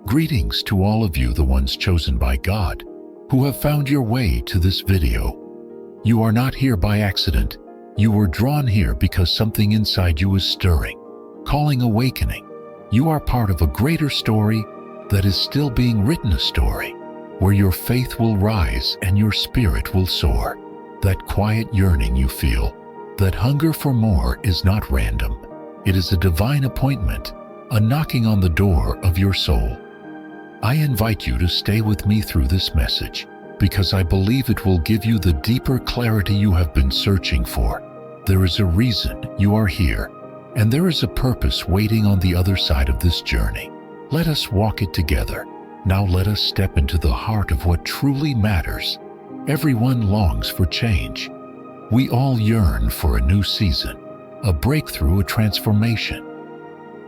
Greetings to all of you, the ones chosen by God, who have found your way to this video. You are not here by accident. You were drawn here because something inside you is stirring, calling awakening. You are part of a greater story that is still being written, a story where your faith will rise and your spirit will soar. That quiet yearning you feel, that hunger for more, is not random. It is a divine appointment, a knocking on the door of your soul. I invite you to stay with me through this message because I believe it will give you the deeper clarity you have been searching for. There is a reason you are here, and there is a purpose waiting on the other side of this journey. Let us walk it together. Now let us step into the heart of what truly matters. Everyone longs for change. We all yearn for a new season, a breakthrough, a transformation.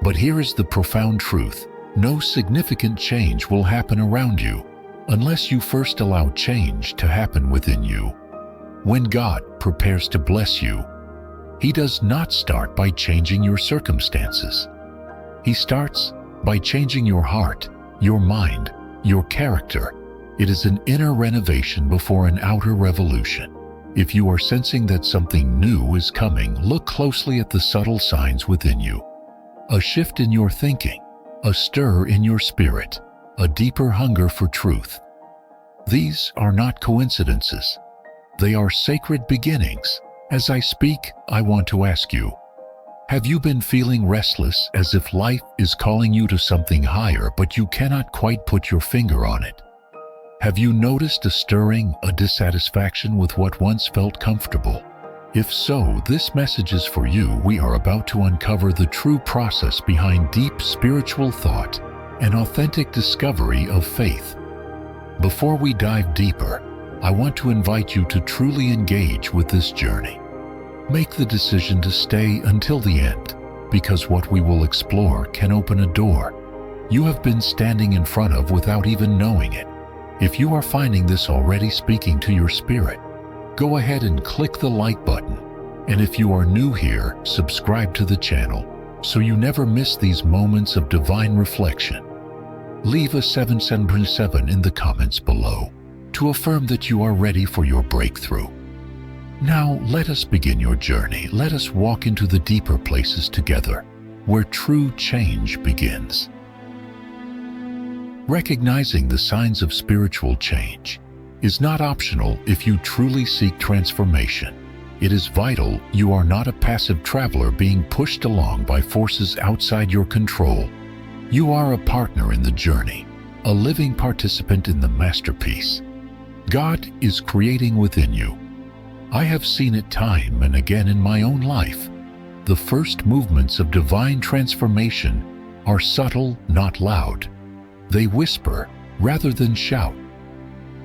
But here is the profound truth. No significant change will happen around you unless you first allow change to happen within you. When God prepares to bless you, He does not start by changing your circumstances. He starts by changing your heart, your mind, your character. It is an inner renovation before an outer revolution. If you are sensing that something new is coming, look closely at the subtle signs within you. A shift in your thinking, a stir in your spirit, a deeper hunger for truth. These are not coincidences. They are sacred beginnings. As I speak, I want to ask you, have you been feeling restless, as if life is calling you to something higher, but you cannot quite put your finger on it? Have you noticed a stirring, a dissatisfaction with what once felt comfortable? If so, this message is for you. We are about to uncover the true process behind deep spiritual thought and authentic discovery of faith. Before we dive deeper, I want to invite you to truly engage with this journey. Make the decision to stay until the end, because what we will explore can open a door you have been standing in front of without even knowing it. If you are finding this already speaking to your spirit, go ahead and click the like button. And if you are new here, subscribe to the channel so you never miss these moments of divine reflection. Leave a 777 in the comments below to affirm that you are ready for your breakthrough. Now let us begin your journey. Let us walk into the deeper places together, where true change begins. Recognizing the signs of spiritual change is not optional if you truly seek transformation. It is vital. You are not a passive traveler being pushed along by forces outside your control. You are a partner in the journey, a living participant in the masterpiece God is creating within you. I have seen it time and again in my own life. The first movements of divine transformation are subtle, not loud. They whisper rather than shout.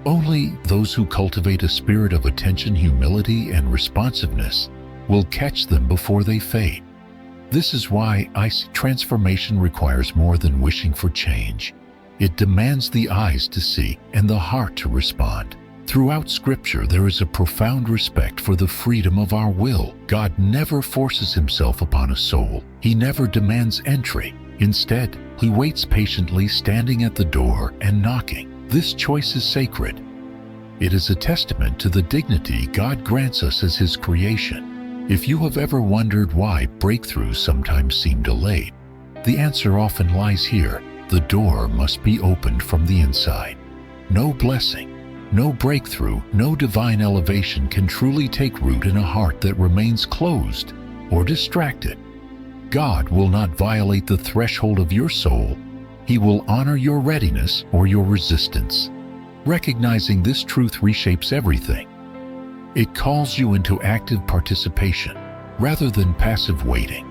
Only those who cultivate a spirit of attention, humility, and responsiveness will catch them before they fade. This is why I see transformation requires more than wishing for change. It demands the eyes to see and the heart to respond. Throughout Scripture, there is a profound respect for the freedom of our will. God never forces Himself upon a soul. He never demands entry. Instead, He waits patiently, standing at the door and knocking. This choice is sacred. It is a testament to the dignity God grants us as His creation. If you have ever wondered why breakthroughs sometimes seem delayed, the answer often lies here. The door must be opened from the inside. No blessing, no breakthrough, no divine elevation can truly take root in a heart that remains closed or distracted. God will not violate the threshold of your soul. He will honor your readiness or your resistance. Recognizing this truth reshapes everything. It calls you into active participation rather than passive waiting.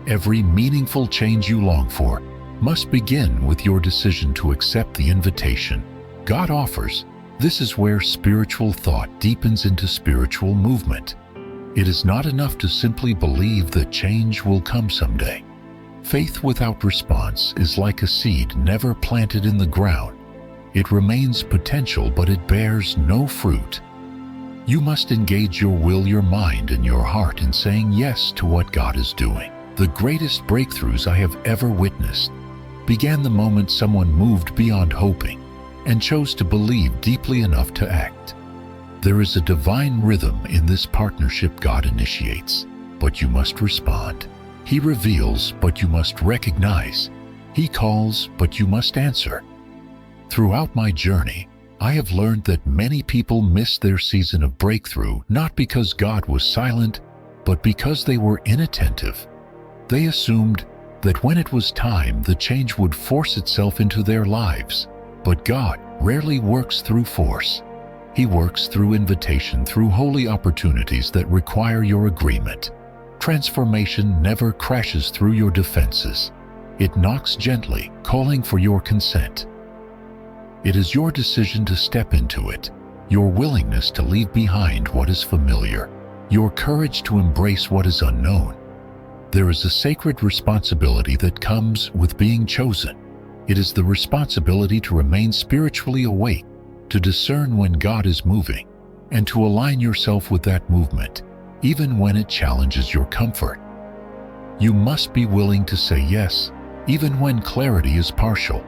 Every meaningful change you long for must begin with your decision to accept the invitation God offers. This is where spiritual thought deepens into spiritual movement. It is not enough to simply believe that change will come someday. Faith without response is like a seed never planted in the ground. It remains potential, but it bears no fruit. You must engage your will, your mind, and your heart in saying yes to what God is doing. The greatest breakthroughs I have ever witnessed began the moment someone moved beyond hoping and chose to believe deeply enough to act. There is a divine rhythm in this partnership God initiates, but you must respond. He reveals, but you must recognize. He calls, but you must answer. Throughout my journey, I have learned that many people miss their season of breakthrough not because God was silent, but because they were inattentive. They assumed that when it was time, the change would force itself into their lives. But God rarely works through force. He works through invitation, through holy opportunities that require your agreement. Transformation never crashes through your defenses. It knocks gently, calling for your consent. It is your decision to step into it, your willingness to leave behind what is familiar, your courage to embrace what is unknown. There is a sacred responsibility that comes with being chosen. It is the responsibility to remain spiritually awake, to discern when God is moving, and to align yourself with that movement, even when it challenges your comfort. You must be willing to say yes, even when clarity is partial,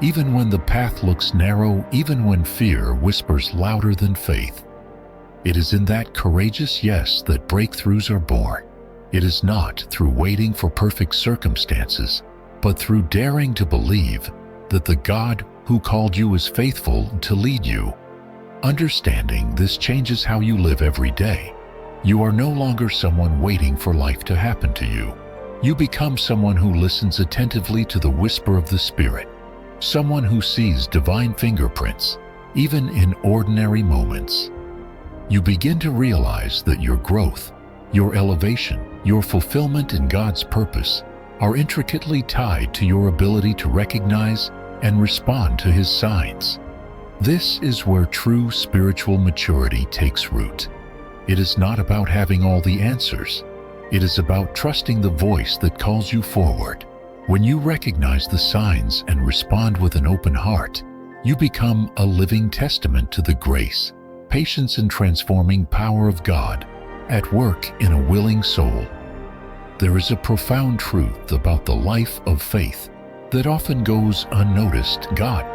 even when the path looks narrow, even when fear whispers louder than faith. It is in that courageous yes that breakthroughs are born. It is not through waiting for perfect circumstances, but through daring to believe that the God who called you is faithful to lead you. Understanding this changes how you live every day. You are no longer someone waiting for life to happen to you. You become someone who listens attentively to the whisper of the Spirit, someone who sees divine fingerprints, even in ordinary moments. You begin to realize that your growth, your elevation, your fulfillment in God's purpose are intricately tied to your ability to recognize and respond to His signs. This is where true spiritual maturity takes root. It is not about having all the answers. It is about trusting the voice that calls you forward. When you recognize the signs and respond with an open heart, you become a living testament to the grace, patience, and transforming power of God at work in a willing soul. There is a profound truth about the life of faith that often goes unnoticed. God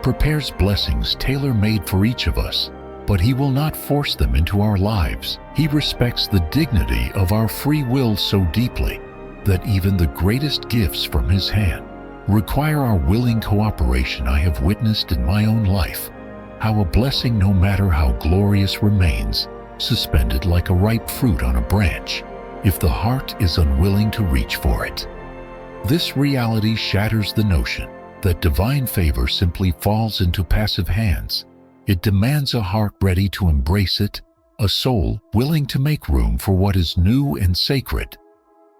prepares blessings tailor-made for each of us, but He will not force them into our lives. He respects the dignity of our free will so deeply that even the greatest gifts from His hand require our willing cooperation. I have witnessed in my own life how a blessing, no matter how glorious, remains suspended like a ripe fruit on a branch if the heart is unwilling to reach for it. This reality shatters the notion that divine favor simply falls into passive hands. It demands a heart ready to embrace it, a soul willing to make room for what is new and sacred.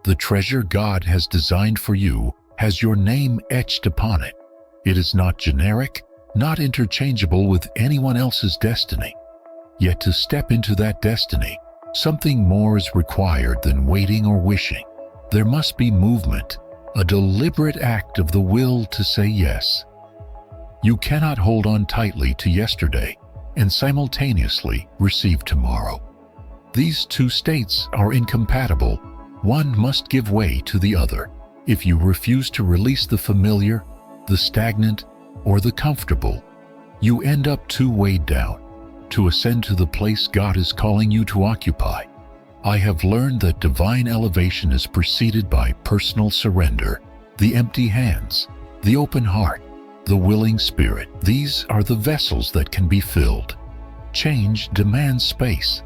The treasure God has designed for you has your name etched upon it. It is not generic, not interchangeable with anyone else's destiny. Yet to step into that destiny, something more is required than waiting or wishing. There must be movement, a deliberate act of the will to say yes. You cannot hold on tightly to yesterday and simultaneously receive tomorrow. These two states are incompatible. One must give way to the other. If you refuse to release the familiar, the stagnant, or the comfortable, you end up too weighed down to ascend to the place God is calling you to occupy. I have learned that divine elevation is preceded by personal surrender, the empty hands, the open heart, the willing spirit. These are the vessels that can be filled. Change demands space.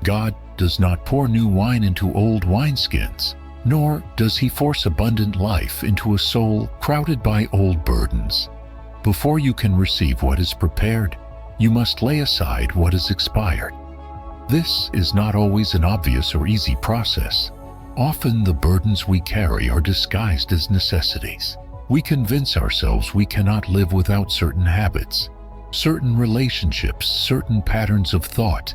God does not pour new wine into old wineskins, nor does He force abundant life into a soul crowded by old burdens. Before you can receive what is prepared, you must lay aside what is expired. This is not always an obvious or easy process. Often the burdens we carry are disguised as necessities. We convince ourselves we cannot live without certain habits, certain relationships, certain patterns of thought.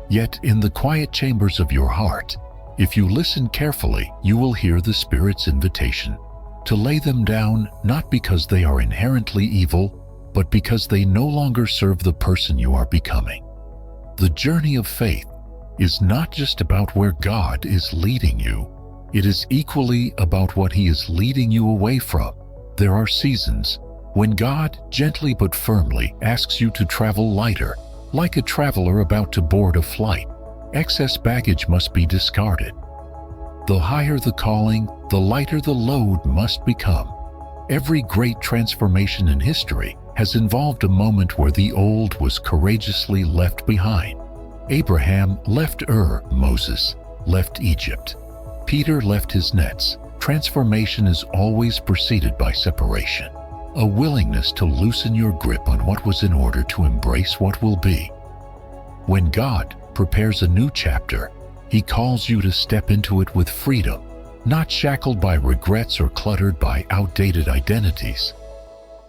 Yet in the quiet chambers of your heart, if you listen carefully, you will hear the Spirit's invitation to lay them down, not because they are inherently evil, but because they no longer serve the person you are becoming. The journey of faith is not just about where God is leading you. It is equally about what He is leading you away from. There are seasons when God gently but firmly asks you to travel lighter, like a traveler about to board a flight. Excess baggage must be discarded. The higher the calling, the lighter the load must become. Every great transformation in history has involved a moment where the old was courageously left behind. Abraham left Ur, Moses left Egypt, Peter left his nets. Transformation is always preceded by separation, a willingness to loosen your grip on what was in order to embrace what will be. When God prepares a new chapter, He calls you to step into it with freedom, not shackled by regrets or cluttered by outdated identities.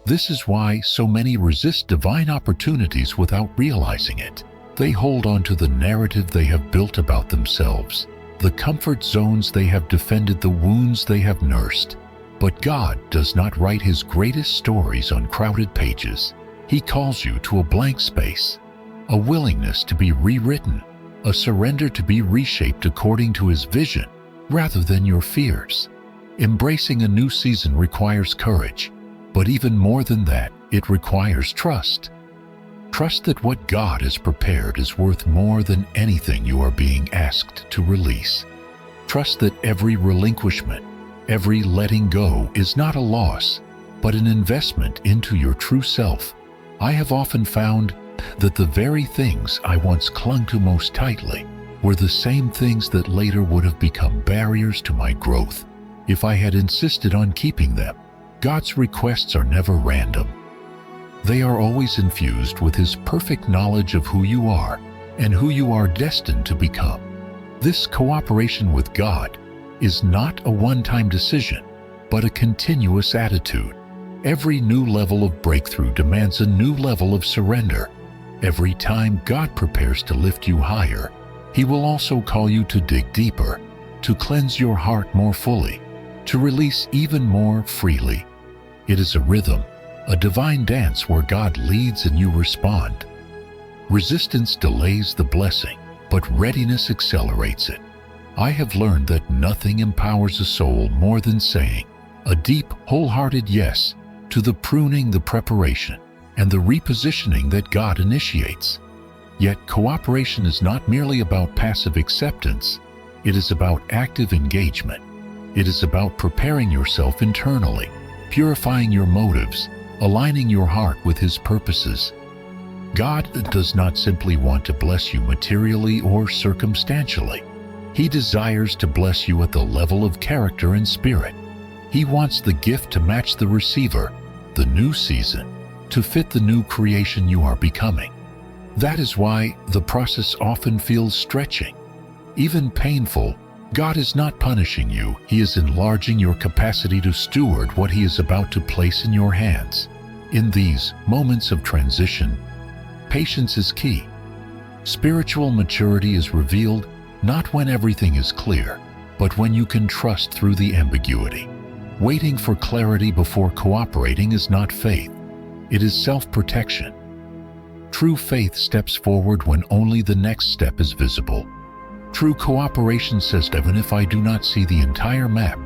This is why so many resist divine opportunities without realizing it. They hold on to the narrative they have built about themselves, the comfort zones they have defended, the wounds they have nursed. But God does not write His greatest stories on crowded pages. He calls you to a blank space, a willingness to be rewritten, a surrender to be reshaped according to His vision rather than your fears. Embracing a new season requires courage, but even more than that, it requires trust. Trust that what God has prepared is worth more than anything you are being asked to release. Trust that every relinquishment, every letting go is not a loss, but an investment into your true self. I have often found that the very things I once clung to most tightly were the same things that later would have become barriers to my growth if I had insisted on keeping them. God's requests are never random. They are always infused with His perfect knowledge of who you are and who you are destined to become. This cooperation with God is not a one-time decision, but a continuous attitude. Every new level of breakthrough demands a new level of surrender. Every time God prepares to lift you higher, He will also call you to dig deeper, to cleanse your heart more fully, to release even more freely. It is a rhythm, a divine dance where God leads and you respond. Resistance delays the blessing, but readiness accelerates it. I have learned that nothing empowers a soul more than saying a deep, wholehearted yes to the pruning, the preparation, and the repositioning that God initiates. Yet cooperation is not merely about passive acceptance. It is about active engagement. It is about preparing yourself internally, purifying your motives, aligning your heart with His purposes. God does not simply want to bless you materially or circumstantially. He desires to bless you at the level of character and spirit. He wants the gift to match the receiver, the new season, to fit the new creation you are becoming. That is why the process often feels stretching, even painful. God is not punishing you. He is enlarging your capacity to steward what He is about to place in your hands. In these moments of transition, patience is key. Spiritual maturity is revealed not when everything is clear, but when you can trust through the ambiguity. Waiting for clarity before cooperating is not faith. It is self-protection. True faith steps forward when only the next step is visible. True cooperation says, even if I do not see the entire map,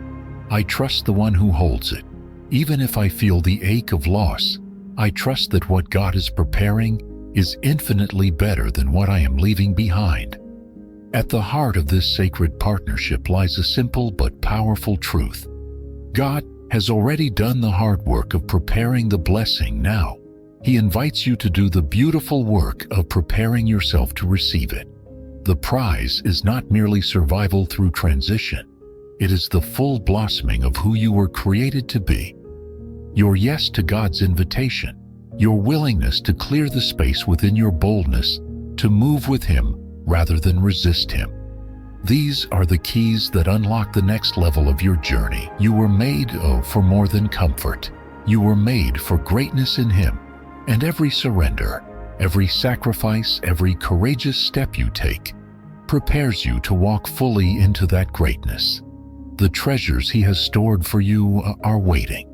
I trust the one who holds it. Even if I feel the ache of loss, I trust that what God is preparing is infinitely better than what I am leaving behind. At the heart of this sacred partnership lies a simple but powerful truth. God has already done the hard work of preparing the blessing. Now, He invites you to do the beautiful work of preparing yourself to receive it. The prize is not merely survival through transition. It is the full blossoming of who you were created to be. Your yes to God's invitation, your willingness to clear the space within your boldness, to move with Him rather than resist Him. These are the keys that unlock the next level of your journey. You were made for more than comfort. You were made for greatness in Him. And every surrender, every sacrifice, every courageous step you take prepares you to walk fully into that greatness. The treasures He has stored for you are waiting.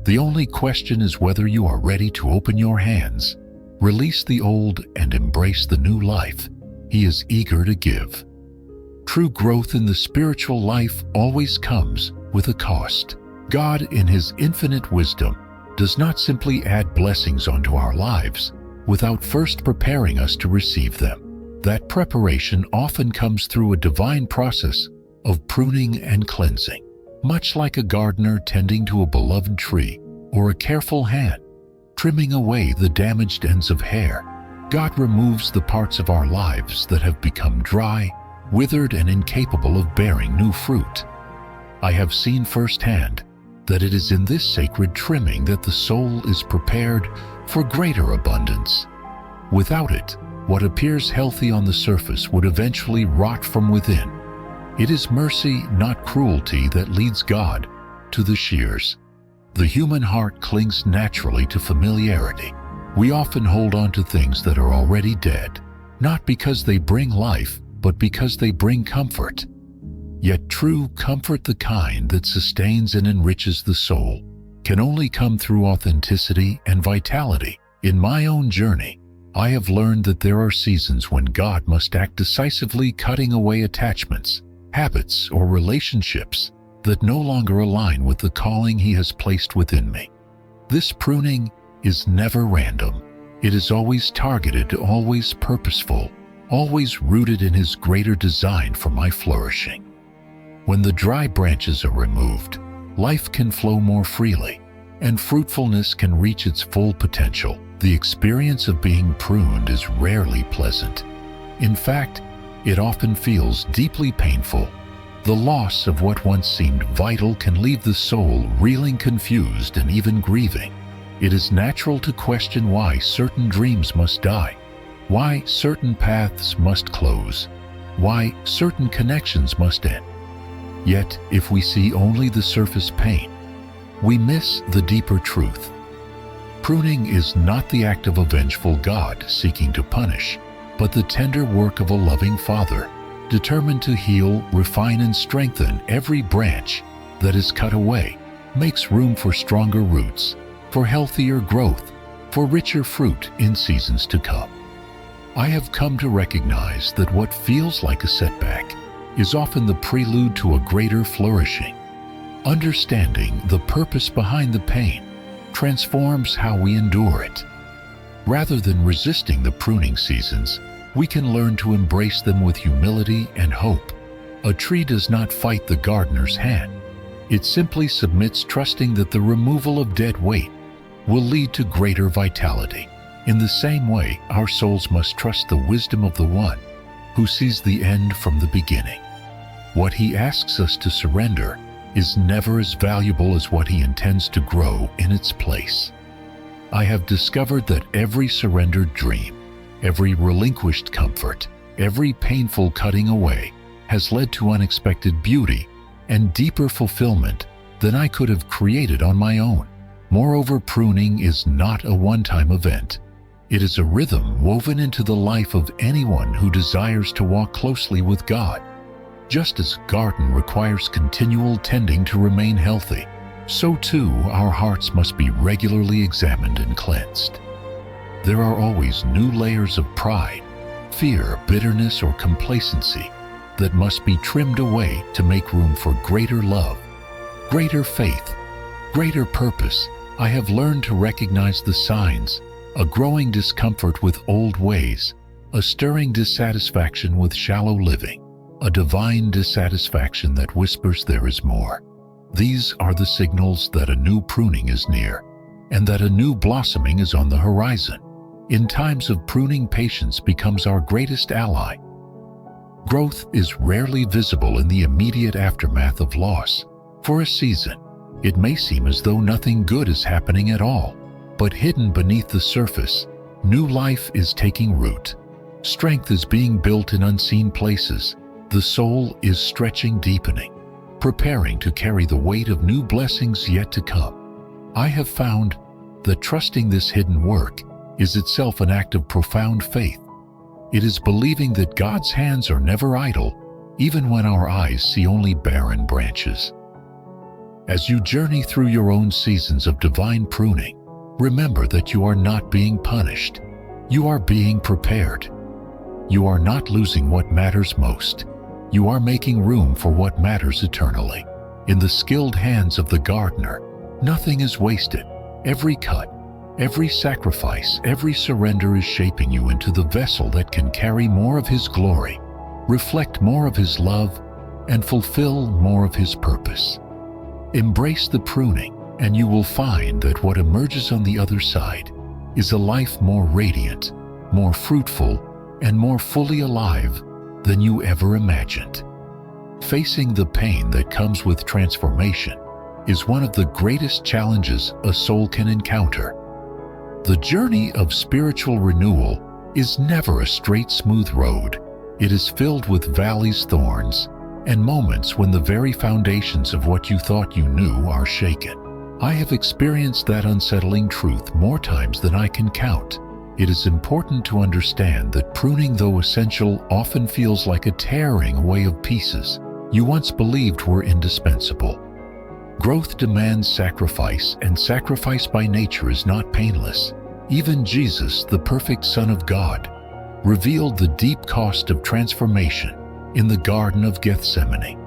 The only question is whether you are ready to open your hands, release the old, and embrace the new life He is eager to give. True growth in the spiritual life always comes with a cost. God, in His infinite wisdom, does not simply add blessings onto our lives without first preparing us to receive them. That preparation often comes through a divine process of pruning and cleansing, much like a gardener tending to a beloved tree or a careful hand trimming away the damaged ends of hair. God removes the parts of our lives that have become dry, withered, and incapable of bearing new fruit. I have seen firsthand that it is in this sacred trimming that the soul is prepared for greater abundance. Without it, what appears healthy on the surface would eventually rot from within. It is mercy, not cruelty, that leads God to the shears. The human heart clings naturally to familiarity. We often hold on to things that are already dead, not because they bring life, but because they bring comfort. Yet true comfort, the kind that sustains and enriches the soul, can only come through authenticity and vitality. In my own journey, I have learned that there are seasons when God must act decisively, cutting away attachments, habits, or relationships that no longer align with the calling He has placed within me. This pruning is never random. It is always targeted, always purposeful, always rooted in His greater design for my flourishing. When the dry branches are removed, life can flow more freely, and fruitfulness can reach its full potential. The experience of being pruned is rarely pleasant. In fact, it often feels deeply painful. The loss of what once seemed vital can leave the soul reeling, confused, and even grieving. It is natural to question why certain dreams must die, why certain paths must close, why certain connections must end. Yet, if we see only the surface pain, we miss the deeper truth. Pruning is not the act of a vengeful God seeking to punish, but the tender work of a loving Father, determined to heal, refine, and strengthen every branch that is cut away, makes room for stronger roots, for healthier growth, for richer fruit in seasons to come. I have come to recognize that what feels like a setback is often the prelude to a greater flourishing. Understanding the purpose behind the pain transforms how we endure it. Rather than resisting the pruning seasons, we can learn to embrace them with humility and hope. A tree does not fight the gardener's hand. It simply submits, trusting that the removal of dead weight will lead to greater vitality. In the same way, our souls must trust the wisdom of the One who sees the end from the beginning. What He asks us to surrender is never as valuable as what He intends to grow in its place. I have discovered that every surrendered dream, every relinquished comfort, every painful cutting away has led to unexpected beauty and deeper fulfillment than I could have created on my own. Moreover, pruning is not a one-time event. It is a rhythm woven into the life of anyone who desires to walk closely with God. Just as a garden requires continual tending to remain healthy, so too our hearts must be regularly examined and cleansed. There are always new layers of pride, fear, bitterness, or complacency that must be trimmed away to make room for greater love, greater faith, greater purpose. I have learned to recognize the signs: a growing discomfort with old ways, a stirring dissatisfaction with shallow living, a divine dissatisfaction that whispers there is more. These are the signals that a new pruning is near, and that a new blossoming is on the horizon. In times of pruning, patience becomes our greatest ally. Growth is rarely visible in the immediate aftermath of loss. For a season, it may seem as though nothing good is happening at all, but hidden beneath the surface, new life is taking root. Strength is being built in unseen places. The soul is stretching, deepening, preparing to carry the weight of new blessings yet to come. I have found that trusting this hidden work is itself an act of profound faith. It is believing that God's hands are never idle, even when our eyes see only barren branches. As you journey through your own seasons of divine pruning, remember that you are not being punished. You are being prepared. You are not losing what matters most. You are making room for what matters eternally. In the skilled hands of the gardener, nothing is wasted. Every cut, every sacrifice, every surrender is shaping you into the vessel that can carry more of His glory, reflect more of His love, and fulfill more of His purpose. Embrace the pruning, and you will find that what emerges on the other side is a life more radiant, more fruitful, and more fully alive than you ever imagined. Facing the pain that comes with transformation is one of the greatest challenges a soul can encounter. The journey of spiritual renewal is never a straight, smooth road. It is filled with valleys, thorns, and moments when the very foundations of what you thought you knew are shaken. I have experienced that unsettling truth more times than I can count. It is important to understand that pruning, though essential, often feels like a tearing away of pieces you once believed were indispensable. Growth demands sacrifice, and sacrifice by nature is not painless. Even Jesus, the perfect Son of God, revealed the deep cost of transformation in the Garden of Gethsemane.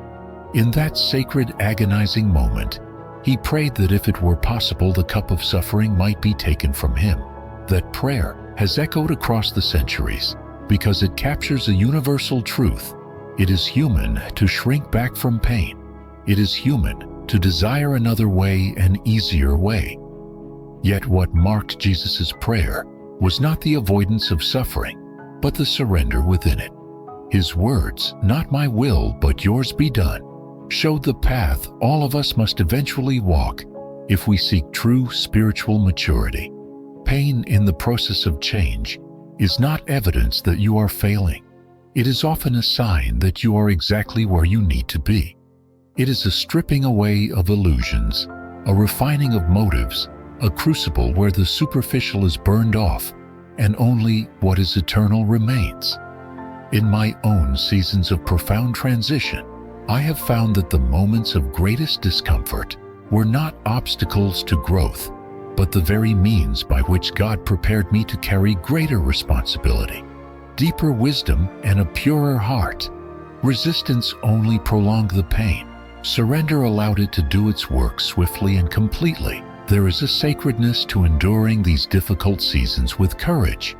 In that sacred, agonizing moment, He prayed that if it were possible, the cup of suffering might be taken from Him. That prayer has echoed across the centuries because it captures a universal truth. It is human to shrink back from pain. It is human to desire another way, an easier way. Yet what marked Jesus' prayer was not the avoidance of suffering, but the surrender within it. His words, "Not my will, but yours be done," showed the path all of us must eventually walk if we seek true spiritual maturity. Pain in the process of change is not evidence that you are failing. It is often a sign that you are exactly where you need to be. It is a stripping away of illusions, a refining of motives, a crucible where the superficial is burned off and only what is eternal remains. In my own seasons of profound transition, I have found that the moments of greatest discomfort were not obstacles to growth, but the very means by which God prepared me to carry greater responsibility, deeper wisdom, and a purer heart. Resistance only prolonged the pain. Surrender allowed it to do its work swiftly and completely. There is a sacredness to enduring these difficult seasons with courage.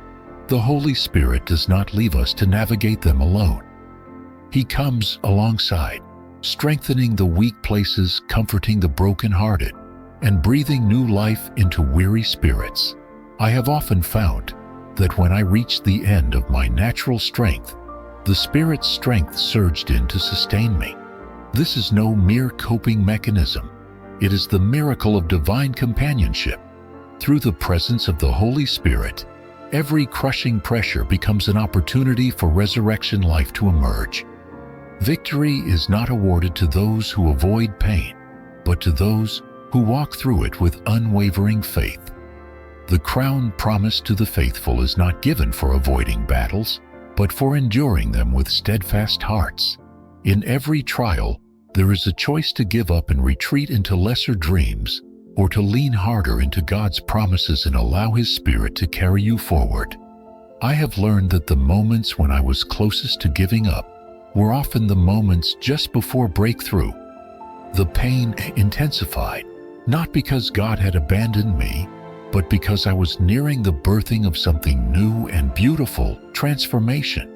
The Holy Spirit does not leave us to navigate them alone. He comes alongside, strengthening the weak places, comforting the brokenhearted, and breathing new life into weary spirits. I have often found that when I reached the end of my natural strength, the Spirit's strength surged in to sustain me. This is no mere coping mechanism. It is the miracle of divine companionship. Through the presence of the Holy Spirit, every crushing pressure becomes an opportunity for resurrection life to emerge. Victory is not awarded to those who avoid pain, but to those who walk through it with unwavering faith. The crown promised to the faithful is not given for avoiding battles, but for enduring them with steadfast hearts. In every trial, there is a choice to give up and retreat into lesser dreams, or to lean harder into God's promises and allow His Spirit to carry you forward. I have learned that the moments when I was closest to giving up were often the moments just before breakthrough. The pain intensified, not because God had abandoned me, but because I was nearing the birthing of something new and beautiful. Transformation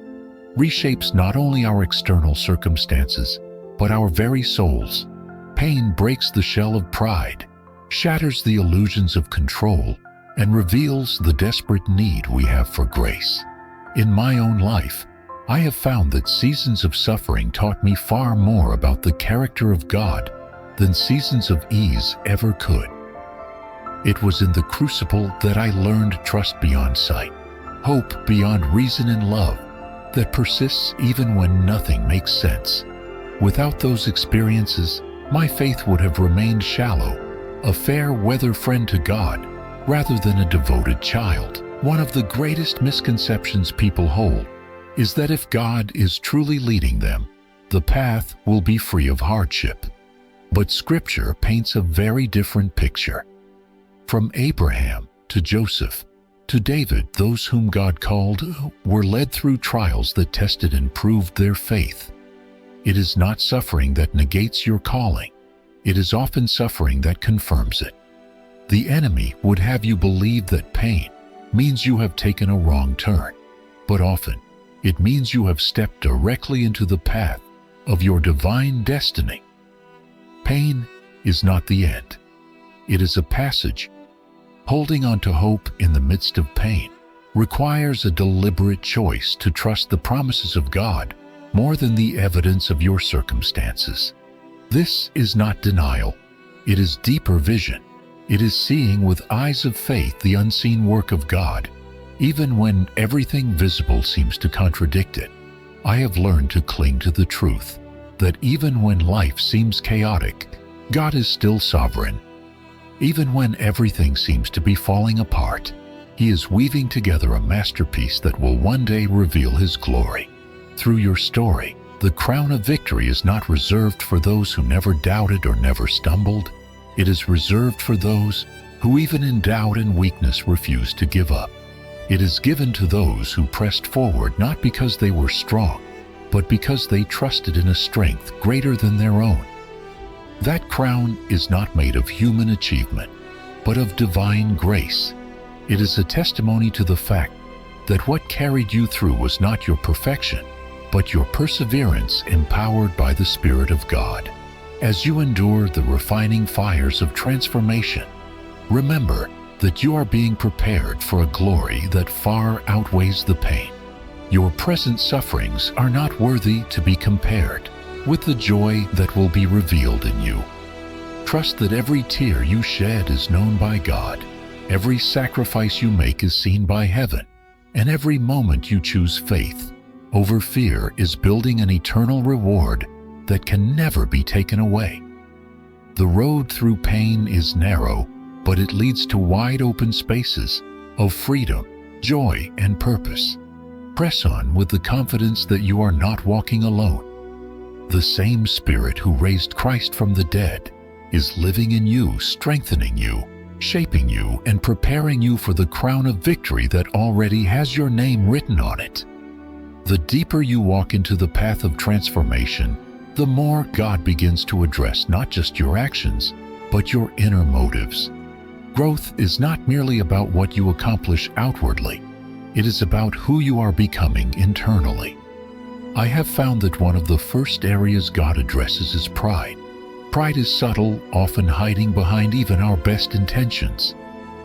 reshapes not only our external circumstances, but our very souls. Pain breaks the shell of pride, shatters the illusions of control, and reveals the desperate need we have for grace. In my own life, I have found that seasons of suffering taught me far more about the character of God than seasons of ease ever could. It was in the crucible that I learned trust beyond sight, hope beyond reason, and love that persists even when nothing makes sense. Without those experiences, my faith would have remained shallow, a fair-weather friend to God, rather than a devoted child. One of the greatest misconceptions people hold is that if God is truly leading them, the path will be free of hardship. But Scripture paints a very different picture. From Abraham to Joseph to David, those whom God called were led through trials that tested and proved their faith. It is not suffering that negates your calling. it is often suffering that confirms it. The enemy would have you believe that pain means you have taken a wrong turn, but often it means you have stepped directly into the path of your divine destiny. Pain is not the end. It is a passage. Holding on to hope in the midst of pain requires a deliberate choice to trust the promises of God more than the evidence of your circumstances. This is not denial. It is deeper vision. It is seeing with eyes of faith the unseen work of God, even when everything visible seems to contradict it. I have learned to cling to the truth that even when life seems chaotic, God is still sovereign. Even when everything seems to be falling apart, He is weaving together a masterpiece that will one day reveal His glory. Through your story, the crown of victory is not reserved for those who never doubted or never stumbled. It is reserved for those who even in doubt and weakness refused to give up. It is given to those who pressed forward not because they were strong, but because they trusted in a strength greater than their own. That crown is not made of human achievement, but of divine grace. It is a testimony to the fact that what carried you through was not your perfection, but your perseverance empowered by the Spirit of God. As you endure the refining fires of transformation, remember that you are being prepared for a glory that far outweighs the pain. Your present sufferings are not worthy to be compared with the joy that will be revealed in you. Trust that every tear you shed is known by God, every sacrifice you make is seen by heaven, and every moment you choose faith over fear is building an eternal reward that can never be taken away. The road through pain is narrow, but it leads to wide open spaces of freedom, joy, and purpose. Press on with the confidence that you are not walking alone. The same Spirit who raised Christ from the dead is living in you, strengthening you, shaping you, and preparing you for the crown of victory that already has your name written on it. The deeper you walk into the path of transformation, the more God begins to address not just your actions, but your inner motives. Growth is not merely about what you accomplish outwardly. It is about who you are becoming internally. I have found that one of the first areas God addresses is pride. Pride is subtle, often hiding behind even our best intentions.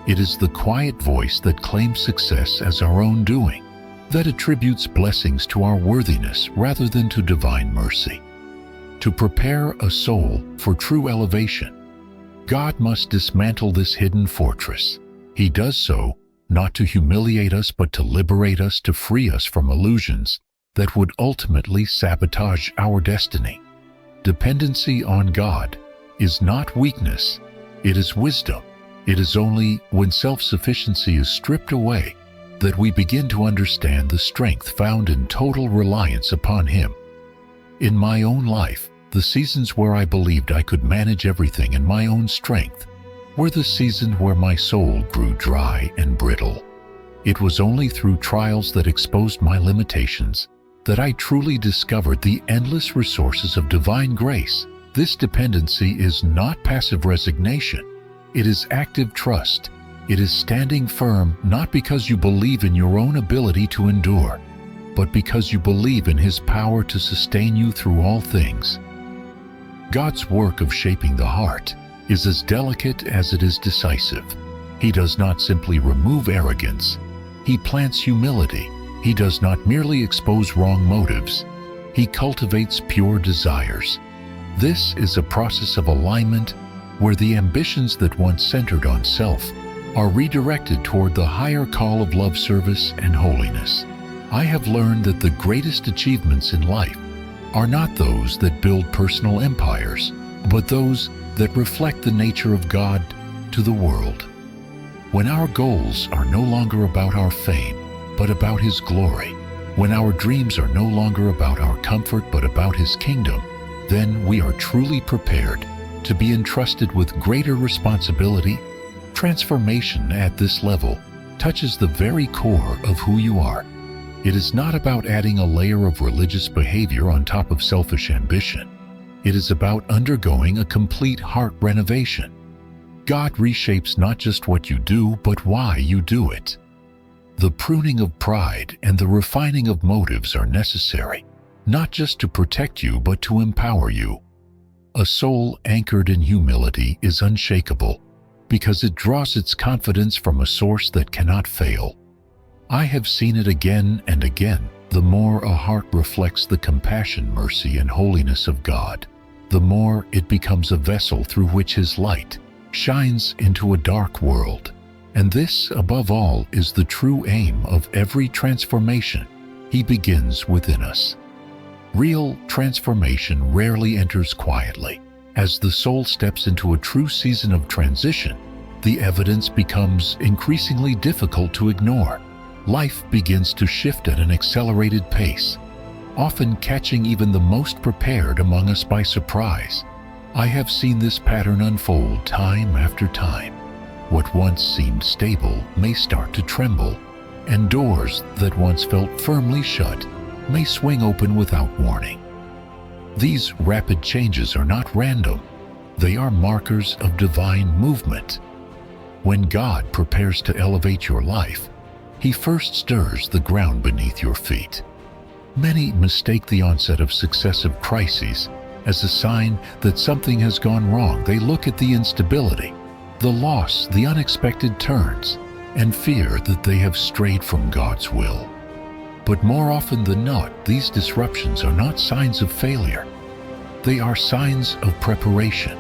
It is the quiet voice that claims success as our own doing, that attributes blessings to our worthiness rather than to divine mercy. To prepare a soul for true elevation, God must dismantle this hidden fortress. He does so not to humiliate us, but to liberate us, to free us from illusions that would ultimately sabotage our destiny. Dependency on God is not weakness, it is wisdom. It is only when self-sufficiency is stripped away that we begin to understand the strength found in total reliance upon Him. In my own life, the seasons where I believed I could manage everything in my own strength were the seasons where my soul grew dry and brittle. It was only through trials that exposed my limitations that I truly discovered the endless resources of divine grace. This dependency is not passive resignation. It is active trust. It is standing firm not because you believe in your own ability to endure, but because you believe in His power to sustain you through all things. God's work of shaping the heart is as delicate as it is decisive. He does not simply remove arrogance. He plants humility. He does not merely expose wrong motives. He cultivates pure desires. This is a process of alignment where the ambitions that once centered on self are redirected toward the higher call of love, service, and holiness. I have learned that the greatest achievements in life are not those that build personal empires, but those that reflect the nature of God to the world. When our goals are no longer about our fame, but about His glory, when our dreams are no longer about our comfort, but about His kingdom, then we are truly prepared to be entrusted with greater responsibility. Transformation at this level touches the very core of who you are. It is not about adding a layer of religious behavior on top of selfish ambition. It is about undergoing a complete heart renovation. God reshapes not just what you do, but why you do it. The pruning of pride and the refining of motives are necessary, not just to protect you, but to empower you. A soul anchored in humility is unshakable because it draws its confidence from a source that cannot fail. I have seen it again and again. The more a heart reflects the compassion, mercy, and holiness of God, the more it becomes a vessel through which His light shines into a dark world. And this, above all, is the true aim of every transformation. He begins within us. Real transformation rarely enters quietly. As the soul steps into a true season of transition, the evidence becomes increasingly difficult to ignore. Life begins to shift at an accelerated pace, often catching even the most prepared among us by surprise. I have seen this pattern unfold time after time. What once seemed stable may start to tremble, and doors that once felt firmly shut may swing open without warning. These rapid changes are not random. They are markers of divine movement. When God prepares to elevate your life, He first stirs the ground beneath your feet. Many mistake the onset of successive crises as a sign that something has gone wrong. They look at the instability, the loss, the unexpected turns, and fear that they have strayed from God's will. But more often than not, these disruptions are not signs of failure. They are signs of preparation.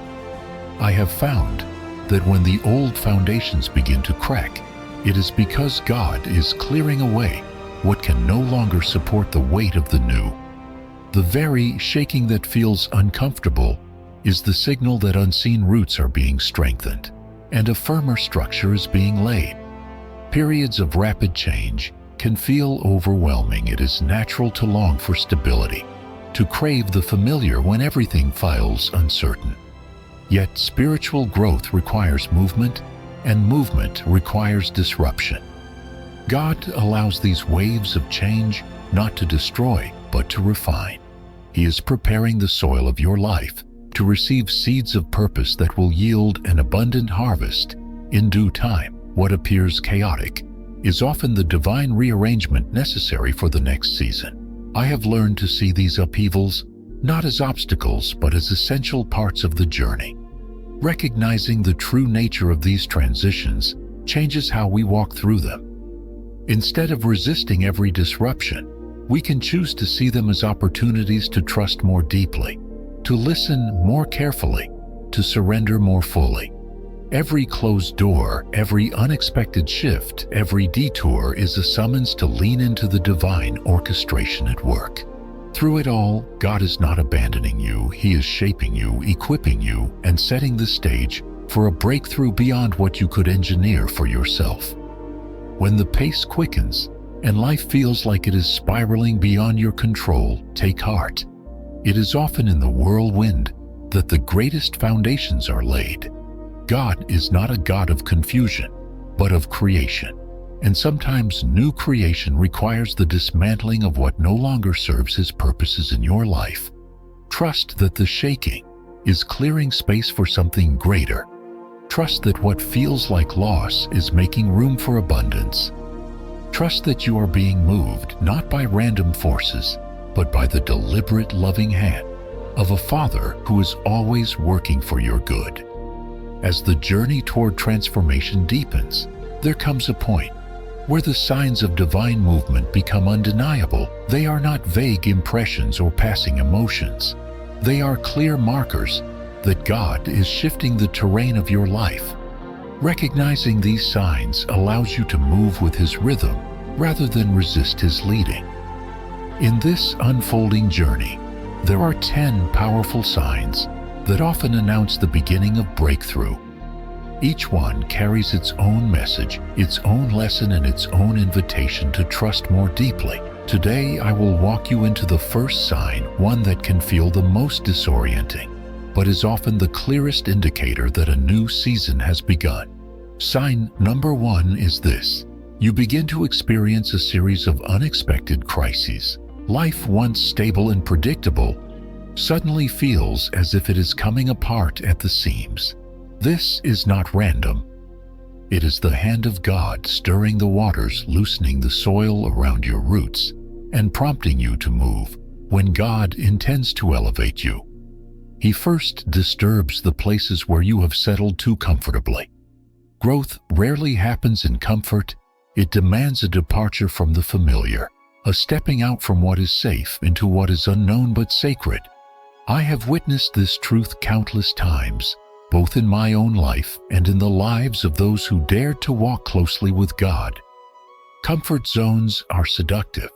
I have found that when the old foundations begin to crack, it is because God is clearing away what can no longer support the weight of the new. The very shaking that feels uncomfortable is the signal that unseen roots are being strengthened and a firmer structure is being laid. Periods of rapid change can feel overwhelming. It is natural to long for stability, to crave the familiar when everything feels uncertain. Yet spiritual growth requires movement, and movement requires disruption. God allows these waves of change not to destroy, but to refine. He is preparing the soil of your life to receive seeds of purpose that will yield an abundant harvest in due time. What appears chaotic is often the divine rearrangement necessary for the next season. I have learned to see these upheavals not as obstacles, but as essential parts of the journey. Recognizing the true nature of these transitions changes how we walk through them. Instead of resisting every disruption, we can choose to see them as opportunities to trust more deeply, to listen more carefully, to surrender more fully. Every closed door, every unexpected shift, every detour is a summons to lean into the divine orchestration at work. Through it all, God is not abandoning you. He is shaping you, equipping you, and setting the stage for a breakthrough beyond what you could engineer for yourself. When the pace quickens and life feels like it is spiraling beyond your control, take heart. It is often in the whirlwind that the greatest foundations are laid. God is not a God of confusion, but of creation. And sometimes new creation requires the dismantling of what no longer serves His purposes in your life. Trust that the shaking is clearing space for something greater. Trust that what feels like loss is making room for abundance. Trust that you are being moved not by random forces, but by the deliberate, loving hand of a Father who is always working for your good. As the journey toward transformation deepens, there comes a point where the signs of divine movement become undeniable. They are not vague impressions or passing emotions. They are clear markers that God is shifting the terrain of your life. Recognizing these signs allows you to move with His rhythm rather than resist His leading. In this unfolding journey, there are 10 powerful signs that often announce the beginning of breakthrough. Each one carries its own message, its own lesson, and its own invitation to trust more deeply. Today, I will walk you into the first sign, one that can feel the most disorienting, but is often the clearest indicator that a new season has begun. Sign number 1 is this: you begin to experience a series of unexpected crises. Life, once stable and predictable, suddenly feels as if it is coming apart at the seams. This is not random. It is the hand of God stirring the waters, loosening the soil around your roots, and prompting you to move when God intends to elevate you. He first disturbs the places where you have settled too comfortably. Growth rarely happens in comfort. It demands a departure from the familiar, a stepping out from what is safe into what is unknown but sacred. I have witnessed this truth countless times, both in my own life and in the lives of those who dared to walk closely with God. Comfort zones are seductive.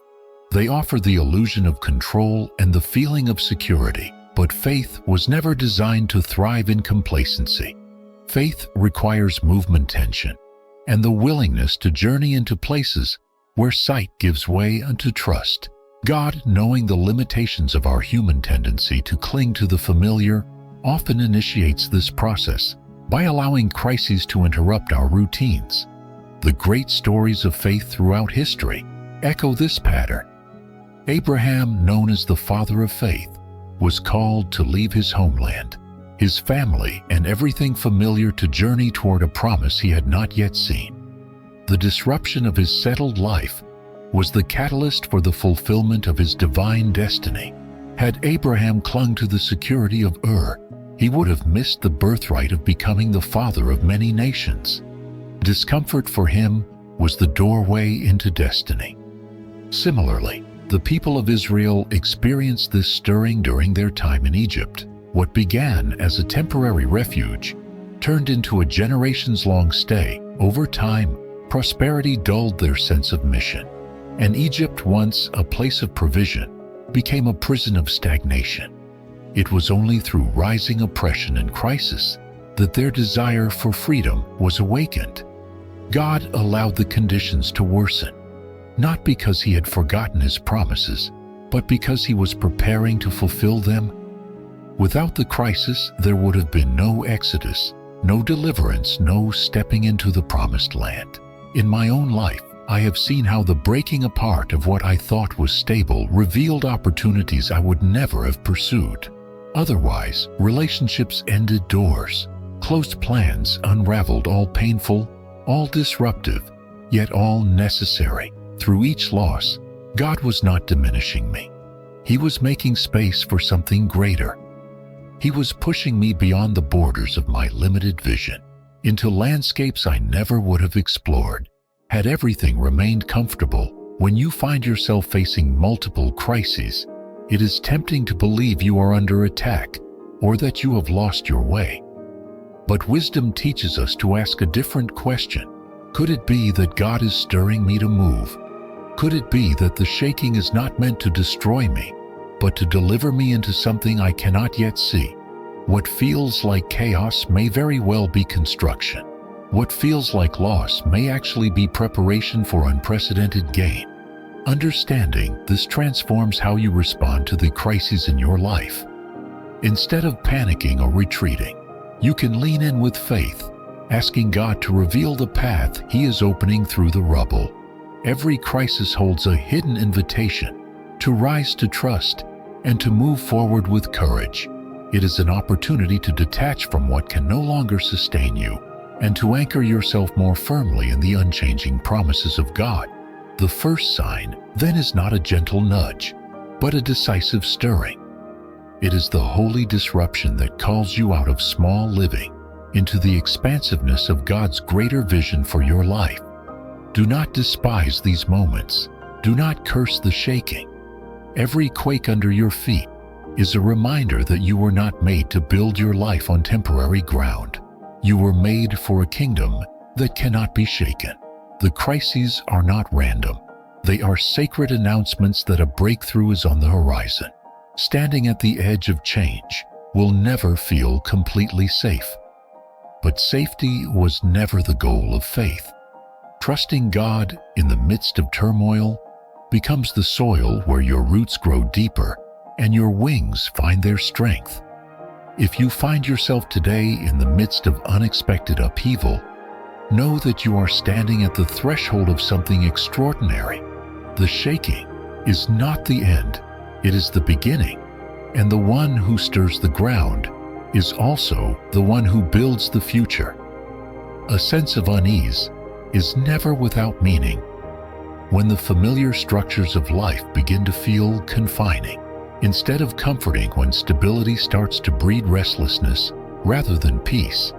They offer the illusion of control and the feeling of security, but faith was never designed to thrive in complacency. Faith requires movement, tension, and the willingness to journey into places where sight gives way unto trust. God, knowing the limitations of our human tendency to cling to the familiar, often initiates this process by allowing crises to interrupt our routines. The great stories of faith throughout history echo this pattern. Abraham, known as the father of faith, was called to leave his homeland, his family, and everything familiar to journey toward a promise he had not yet seen. The disruption of his settled life was the catalyst for the fulfillment of his divine destiny. Had Abraham clung to the security of Ur, he would have missed the birthright of becoming the father of many nations. Discomfort for him was the doorway into destiny. Similarly, the people of Israel experienced this stirring during their time in Egypt. What began as a temporary refuge turned into a generations-long stay. Over time, prosperity dulled their sense of mission, and Egypt, once a place of provision, became a prison of stagnation. It was only through rising oppression and crisis that their desire for freedom was awakened. God allowed the conditions to worsen, not because he had forgotten his promises, but because he was preparing to fulfill them. Without the crisis, there would have been no exodus, no deliverance, no stepping into the promised land. In my own life, I have seen how the breaking apart of what I thought was stable revealed opportunities I would never have pursued. Otherwise, relationships ended, doors closed, plans unraveled, all painful, all disruptive, yet all necessary. Through each loss, God was not diminishing me. He was making space for something greater. He was pushing me beyond the borders of my limited vision, into landscapes I never would have explored had everything remained comfortable. When you find yourself facing multiple crises, it is tempting to believe you are under attack or that you have lost your way. But wisdom teaches us to ask a different question. Could it be that God is stirring me to move? Could it be that the shaking is not meant to destroy me, but to deliver me into something I cannot yet see? What feels like chaos may very well be construction. What feels like loss may actually be preparation for unprecedented gain. Understanding this transforms how you respond to the crises in your life. Instead of panicking or retreating, you can lean in with faith, asking God to reveal the path He is opening through the rubble. Every crisis holds a hidden invitation to rise to trust and to move forward with courage. It is an opportunity to detach from what can no longer sustain you and to anchor yourself more firmly in the unchanging promises of God. The first sign, then, is not a gentle nudge, but a decisive stirring. It is the holy disruption that calls you out of small living into the expansiveness of God's greater vision for your life. Do not despise these moments. Do not curse the shaking. Every quake under your feet is a reminder that you were not made to build your life on temporary ground. You were made for a kingdom that cannot be shaken. The crises are not random. They are sacred announcements that a breakthrough is on the horizon. Standing at the edge of change will never feel completely safe. But safety was never the goal of faith. Trusting God in the midst of turmoil becomes the soil where your roots grow deeper and your wings find their strength. If you find yourself today in the midst of unexpected upheaval, know that you are standing at the threshold of something extraordinary. The shaking is not the end, it is the beginning. And the one who stirs the ground is also the one who builds the future. A sense of unease is never without meaning. When the familiar structures of life begin to feel confining, instead of comforting, when stability starts to breed restlessness rather than peace,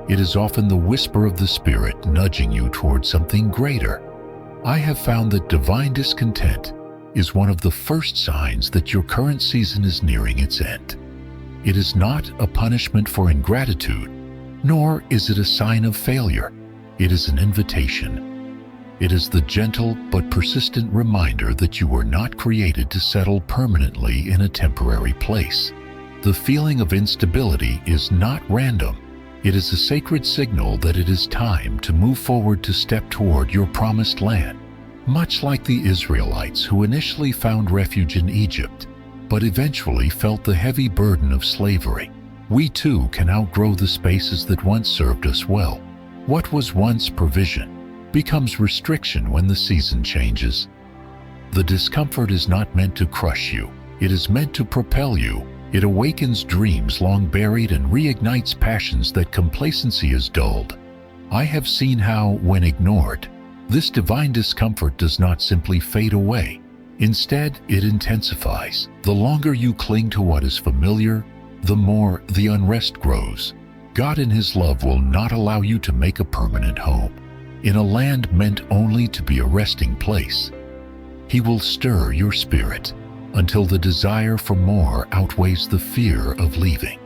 it is often the whisper of the Spirit nudging you toward something greater. I have found that divine discontent is one of the first signs that your current season is nearing its end. It is not a punishment for ingratitude, nor is it a sign of failure. It is an invitation. It is the gentle but persistent reminder that you were not created to settle permanently in a temporary place. The feeling of instability is not random. It is a sacred signal that it is time to move forward, to step toward your promised land. Much like the Israelites who initially found refuge in Egypt, but eventually felt the heavy burden of slavery, we too can outgrow the spaces that once served us well. What was once provision becomes restriction when the season changes. The discomfort is not meant to crush you. It is meant to propel you. It awakens dreams long buried and reignites passions that complacency has dulled. I have seen how, when ignored, this divine discomfort does not simply fade away. Instead, it intensifies. The longer you cling to what is familiar, the more the unrest grows. God in His love will not allow you to make a permanent home in a land meant only to be a resting place. He will stir your spirit until the desire for more outweighs the fear of leaving.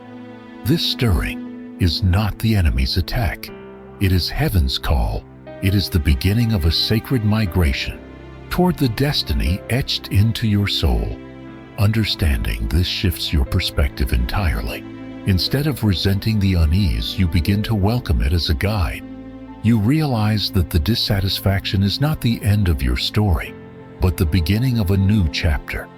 This stirring is not the enemy's attack. It is heaven's call. It is the beginning of a sacred migration toward the destiny etched into your soul. Understanding this shifts your perspective entirely. Instead of resenting the unease, you begin to welcome it as a guide. You realize that the dissatisfaction is not the end of your story, but the beginning of a new chapter.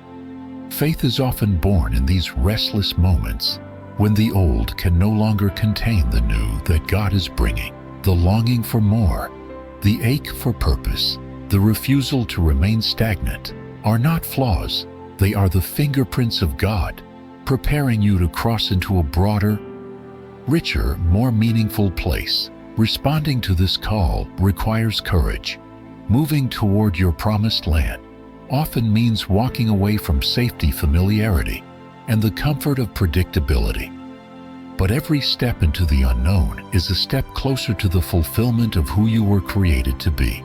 Faith is often born in these restless moments, when the old can no longer contain the new that God is bringing. The longing for more, the ache for purpose, the refusal to remain stagnant are not flaws. They are the fingerprints of God, preparing you to cross into a broader, richer, more meaningful place. Responding to this call requires courage. Moving toward your promised land often means walking away from safety, familiarity, and the comfort of predictability. But every step into the unknown is a step closer to the fulfillment of who you were created to be.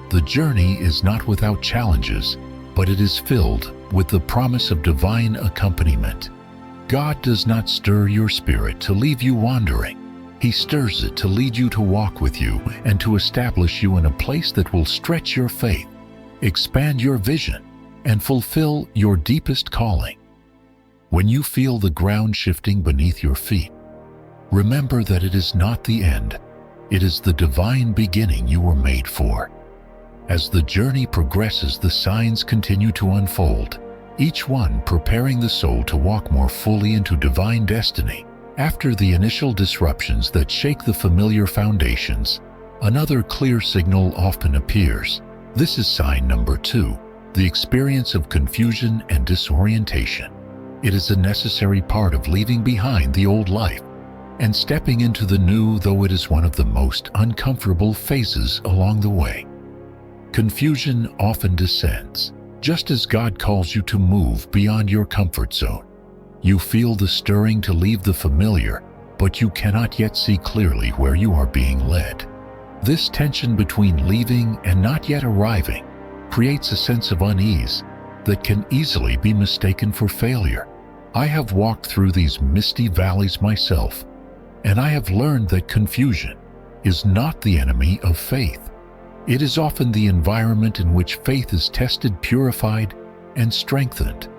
The journey is not without challenges, but it is filled with the promise of divine accompaniment. God does not stir your spirit to leave you wandering. He stirs it to lead you, to walk with you, and to establish you in a place that will stretch your faith, expand your vision, and fulfill your deepest calling. When you feel the ground shifting beneath your feet, remember that it is not the end. It is the divine beginning you were made for. As the journey progresses, the signs continue to unfold, each one preparing the soul to walk more fully into divine destiny. After the initial disruptions that shake the familiar foundations, another clear signal often appears. This is sign number 2, the experience of confusion and disorientation. It is a necessary part of leaving behind the old life and stepping into the new, though it is one of the most uncomfortable phases along the way. Confusion often descends, just as God calls you to move beyond your comfort zone. You feel the stirring to leave the familiar, but you cannot yet see clearly where you are being led. This tension between leaving and not yet arriving creates a sense of unease that can easily be mistaken for failure. I have walked through these misty valleys myself, and I have learned that confusion is not the enemy of faith. It is often the environment in which faith is tested, purified, and strengthened.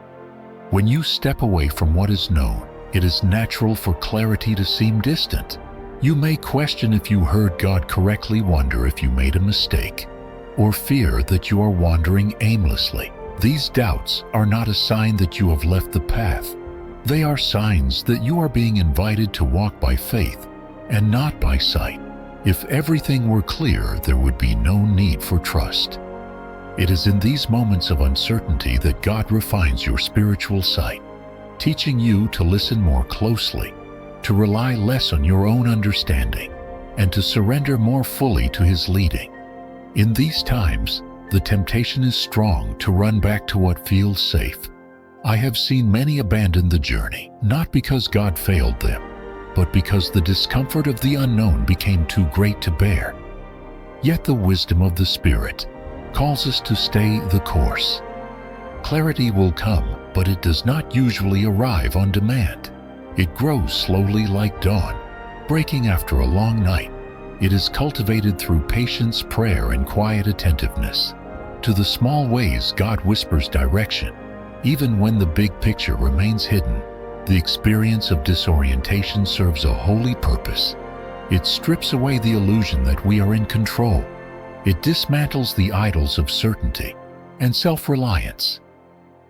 When you step away from what is known, it is natural for clarity to seem distant. You may question if you heard God correctly, wonder if you made a mistake, or fear that you are wandering aimlessly. These doubts are not a sign that you have left the path. They are signs that you are being invited to walk by faith and not by sight. If everything were clear, there would be no need for trust. It is in these moments of uncertainty that God refines your spiritual sight. teaching you to listen more closely, to rely less on your own understanding, and to surrender more fully to His leading. In these times, the temptation is strong to run back to what feels safe. I have seen many abandon the journey, not because God failed them, but because the discomfort of the unknown became too great to bear. Yet the wisdom of the Spirit calls us to stay the course. Clarity will come, but it does not usually arrive on demand. It grows slowly like dawn, breaking after a long night. It is cultivated through patience, prayer, and quiet attentiveness to the small ways God whispers direction. Even when the big picture remains hidden, the experience of disorientation serves a holy purpose. It strips away the illusion that we are in control. It dismantles the idols of certainty and self-reliance.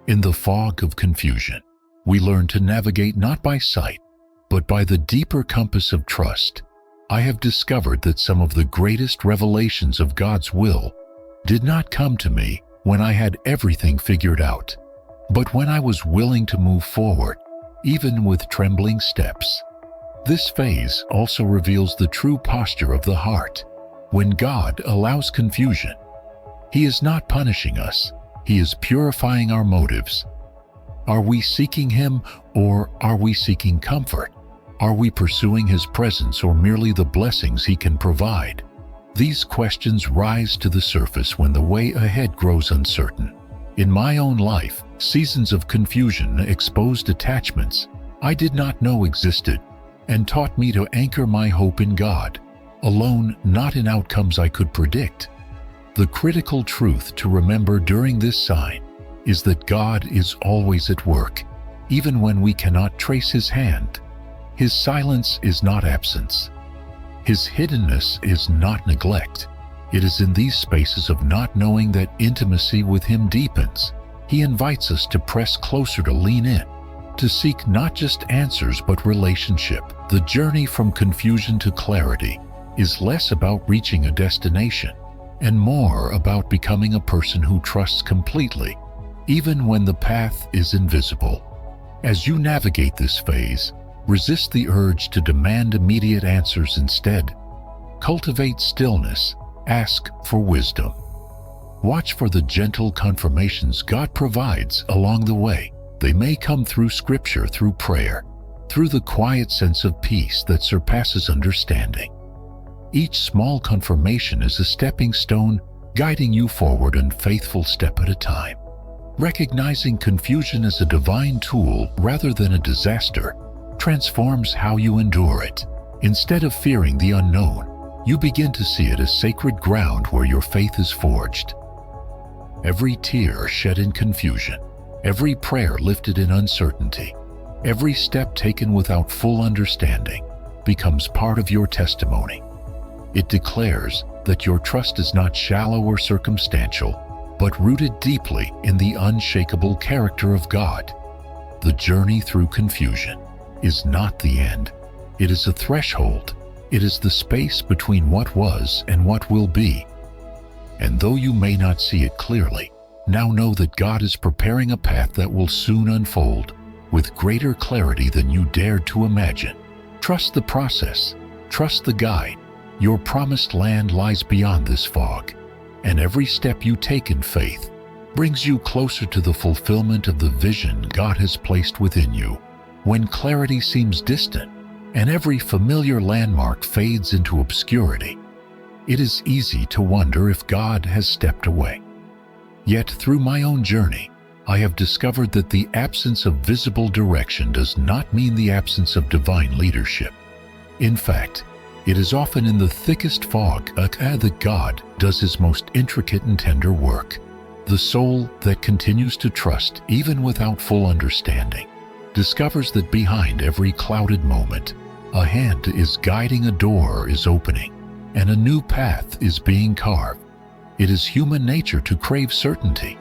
In the fog of confusion, we learn to navigate not by sight, but by the deeper compass of trust. I have discovered that some of the greatest revelations of God's will did not come to me when I had everything figured out, but when I was willing to move forward, even with trembling steps. This phase also reveals the true posture of the heart. When God allows confusion, He is not punishing us. He is purifying our motives. Are we seeking Him, or are we seeking comfort? Are we pursuing His presence or merely the blessings He can provide? These questions rise to the surface when the way ahead grows uncertain. In my own life, seasons of confusion exposed attachments I did not know existed and taught me to anchor my hope in God alone, not in outcomes I could predict. The critical truth to remember during this sign is that God is always at work, even when we cannot trace His hand. His silence is not absence. His hiddenness is not neglect. It is in these spaces of not knowing that intimacy with Him deepens. He invites us to press closer, to lean in, to seek not just answers but relationship. The journey from confusion to clarity is less about reaching a destination and more about becoming a person who trusts completely, even when the path is invisible. As you navigate this phase, resist the urge to demand immediate answers. Instead, cultivate stillness, ask for wisdom. Watch for the gentle confirmations God provides along the way. They may come through Scripture, through prayer, through the quiet sense of peace that surpasses understanding. Each small confirmation is a stepping stone, guiding you forward one faithful step at a time. Recognizing confusion as a divine tool rather than a disaster transforms how you endure it. Instead of fearing the unknown, you begin to see it as sacred ground where your faith is forged. Every tear shed in confusion, every prayer lifted in uncertainty, every step taken without full understanding becomes part of your testimony. It declares that your trust is not shallow or circumstantial, but rooted deeply in the unshakable character of God. The journey through confusion is not the end. It is a threshold. It is the space between what was and what will be. And though you may not see it clearly, now know that God is preparing a path that will soon unfold with greater clarity than you dared to imagine. Trust the process. Trust the guide. Your promised land lies beyond this fog, and every step you take in faith brings you closer to the fulfillment of the vision God has placed within you. When clarity seems distant and every familiar landmark fades into obscurity, it is easy to wonder if God has stepped away. Yet through my own journey, I have discovered that the absence of visible direction does not mean the absence of divine leadership. In fact, it is often in the thickest fog that God does His most intricate and tender work. The soul that continues to trust even without full understanding discovers that behind every clouded moment, a hand is guiding, a door is opening, and a new path is being carved. It is human nature to crave certainty.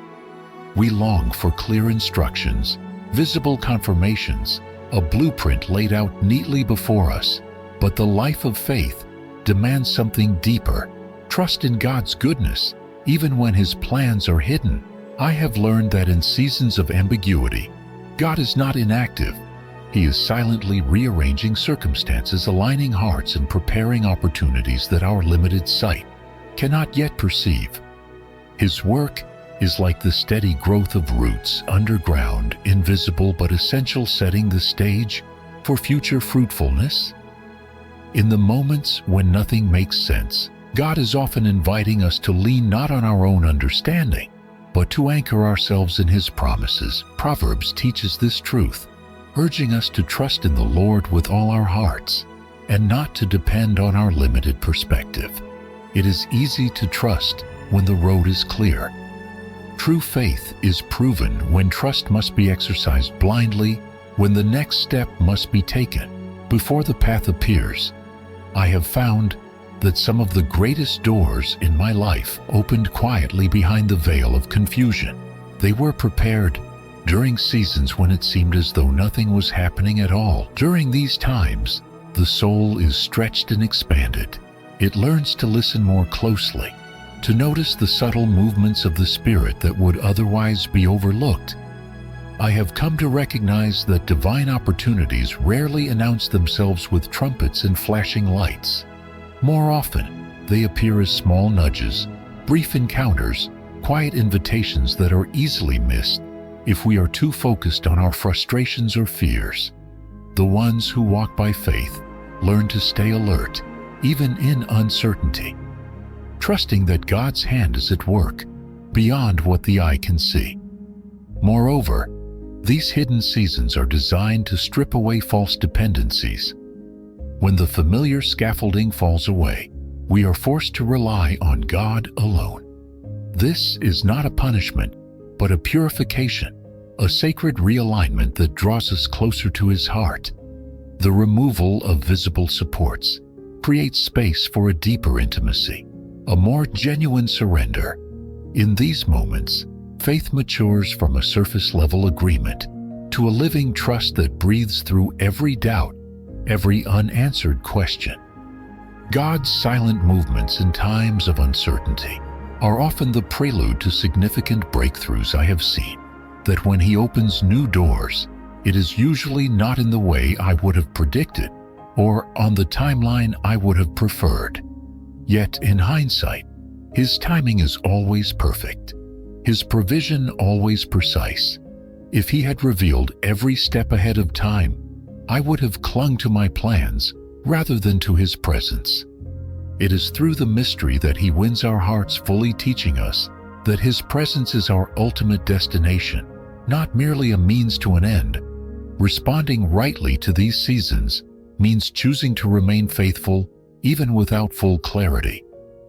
We long for clear instructions, visible confirmations, a blueprint laid out neatly before us. But the life of faith demands something deeper. Trust in God's goodness, even when His plans are hidden. I have learned that in seasons of ambiguity, God is not inactive. He is silently rearranging circumstances, aligning hearts, and preparing opportunities that our limited sight cannot yet perceive. His work is like the steady growth of roots underground, invisible but essential, setting the stage for future fruitfulness. In the moments when nothing makes sense, God is often inviting us to lean not on our own understanding, but to anchor ourselves in His promises. Proverbs teaches this truth, urging us to trust in the Lord with all our hearts and not to depend on our limited perspective. It is easy to trust when the road is clear. True faith is proven when trust must be exercised blindly, when the next step must be taken before the path appears. I have found that some of the greatest doors in my life opened quietly behind the veil of confusion. They were prepared during seasons when it seemed as though nothing was happening at all. During these times, the soul is stretched and expanded. It learns to listen more closely, to notice the subtle movements of the Spirit that would otherwise be overlooked. I have come to recognize that divine opportunities rarely announce themselves with trumpets and flashing lights. More often, they appear as small nudges, brief encounters, quiet invitations that are easily missed if we are too focused on our frustrations or fears. The ones who walk by faith learn to stay alert, even in uncertainty, trusting that God's hand is at work beyond what the eye can see. Moreover, these hidden seasons are designed to strip away false dependencies. When the familiar scaffolding falls away, we are forced to rely on God alone. This is not a punishment, but a purification, a sacred realignment that draws us closer to His heart. The removal of visible supports creates space for a deeper intimacy, a more genuine surrender. In these moments, faith matures from a surface-level agreement to a living trust that breathes through every doubt, every unanswered question. God's silent movements in times of uncertainty are often the prelude to significant breakthroughs. I have seen that when He opens new doors, it is usually not in the way I would have predicted or on the timeline I would have preferred. Yet, in hindsight, His timing is always perfect, His provision always precise. If He had revealed every step ahead of time, I would have clung to my plans rather than to His presence. It is through the mystery that He wins our hearts, fully teaching us that His presence is our ultimate destination, not merely a means to an end. Responding rightly to these seasons means choosing to remain faithful even without full clarity.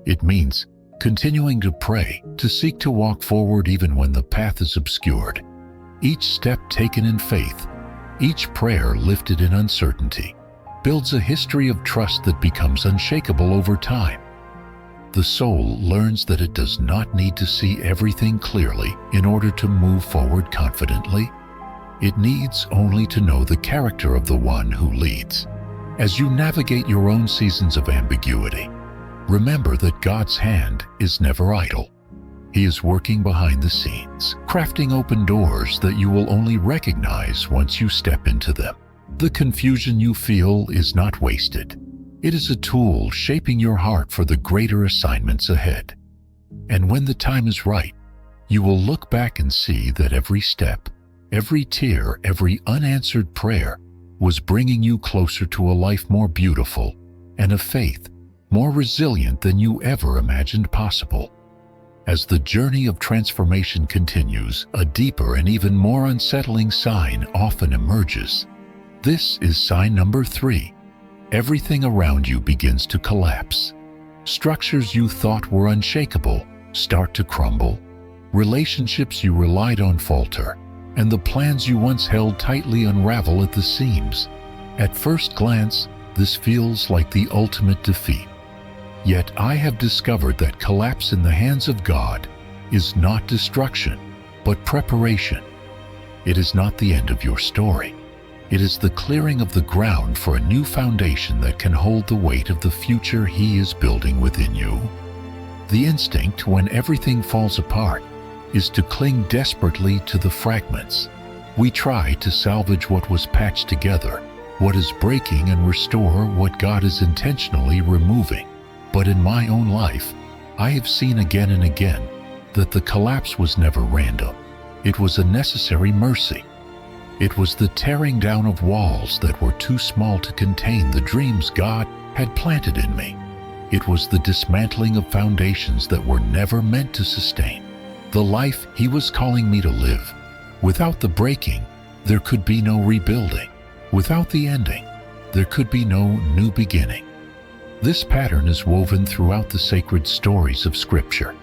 It means continuing to pray, to seek to walk forward even when the path is obscured. Each step taken in faith, each prayer lifted in uncertainty, builds a history of trust that becomes unshakable over time. The soul learns that it does not need to see everything clearly in order to move forward confidently. It needs only to know the character of the one who leads. As you navigate your own seasons of ambiguity, remember that God's hand is never idle. He is working behind the scenes, crafting open doors that you will only recognize once you step into them. The confusion you feel is not wasted. It is a tool shaping your heart for the greater assignments ahead. And when the time is right, you will look back and see that every step, every tear, every unanswered prayer was bringing you closer to a life more beautiful and a faith more resilient than you ever imagined possible. As the journey of transformation continues, a deeper and even more unsettling sign often emerges. This is sign number 3. Everything around you begins to collapse. Structures you thought were unshakable start to crumble. Relationships you relied on falter, and the plans you once held tightly unravel at the seams. At first glance, this feels like the ultimate defeat. Yet I have discovered that collapse in the hands of God is not destruction, but preparation. It is not the end of your story. It is the clearing of the ground for a new foundation that can hold the weight of the future He is building within you. The instinct when everything falls apart is to cling desperately to the fragments. We try to salvage what was patched together, what is breaking, and restore what God is intentionally removing. But in my own life, I have seen again and again that the collapse was never random. It was a necessary mercy. It was the tearing down of walls that were too small to contain the dreams God had planted in me. It was the dismantling of foundations that were never meant to sustain the life He was calling me to live. Without the breaking, there could be no rebuilding. Without the ending, there could be no new beginning. This pattern is woven throughout the sacred stories of Scripture.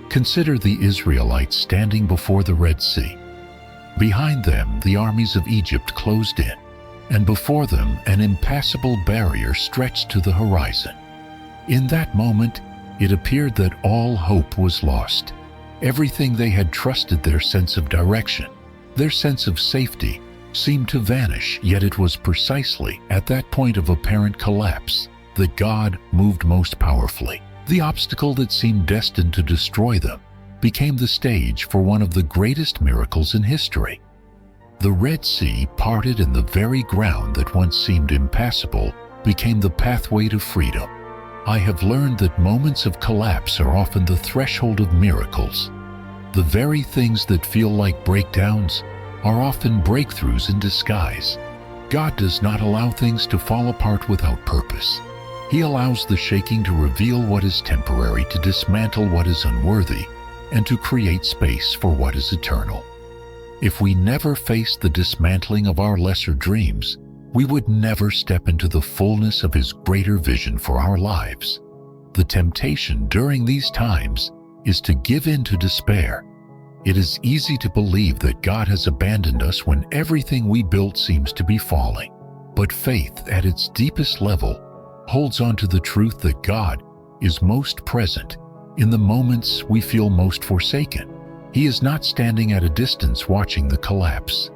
Consider the Israelites standing before the Red Sea. Behind them, the armies of Egypt closed in, and before them, an impassable barrier stretched to the horizon. In that moment, it appeared that all hope was lost. Everything they had trusted, their sense of direction, their sense of safety, seemed to vanish. Yet it was precisely at that point of apparent collapse that God moved most powerfully. The obstacle that seemed destined to destroy them became the stage for one of the greatest miracles in history. The Red Sea parted, and the very ground that once seemed impassable became the pathway to freedom. I have learned that moments of collapse are often the threshold of miracles. The very things that feel like breakdowns are often breakthroughs in disguise. God does not allow things to fall apart without purpose. He allows the shaking to reveal what is temporary, to dismantle what is unworthy, and to create space for what is eternal. If we never faced the dismantling of our lesser dreams, we would never step into the fullness of His greater vision for our lives. The temptation during these times is to give in to despair. It is easy to believe that God has abandoned us when everything we built seems to be falling. But faith, at its deepest level, holds on to the truth that God is most present in the moments we feel most forsaken. He is not standing at a distance watching the collapse.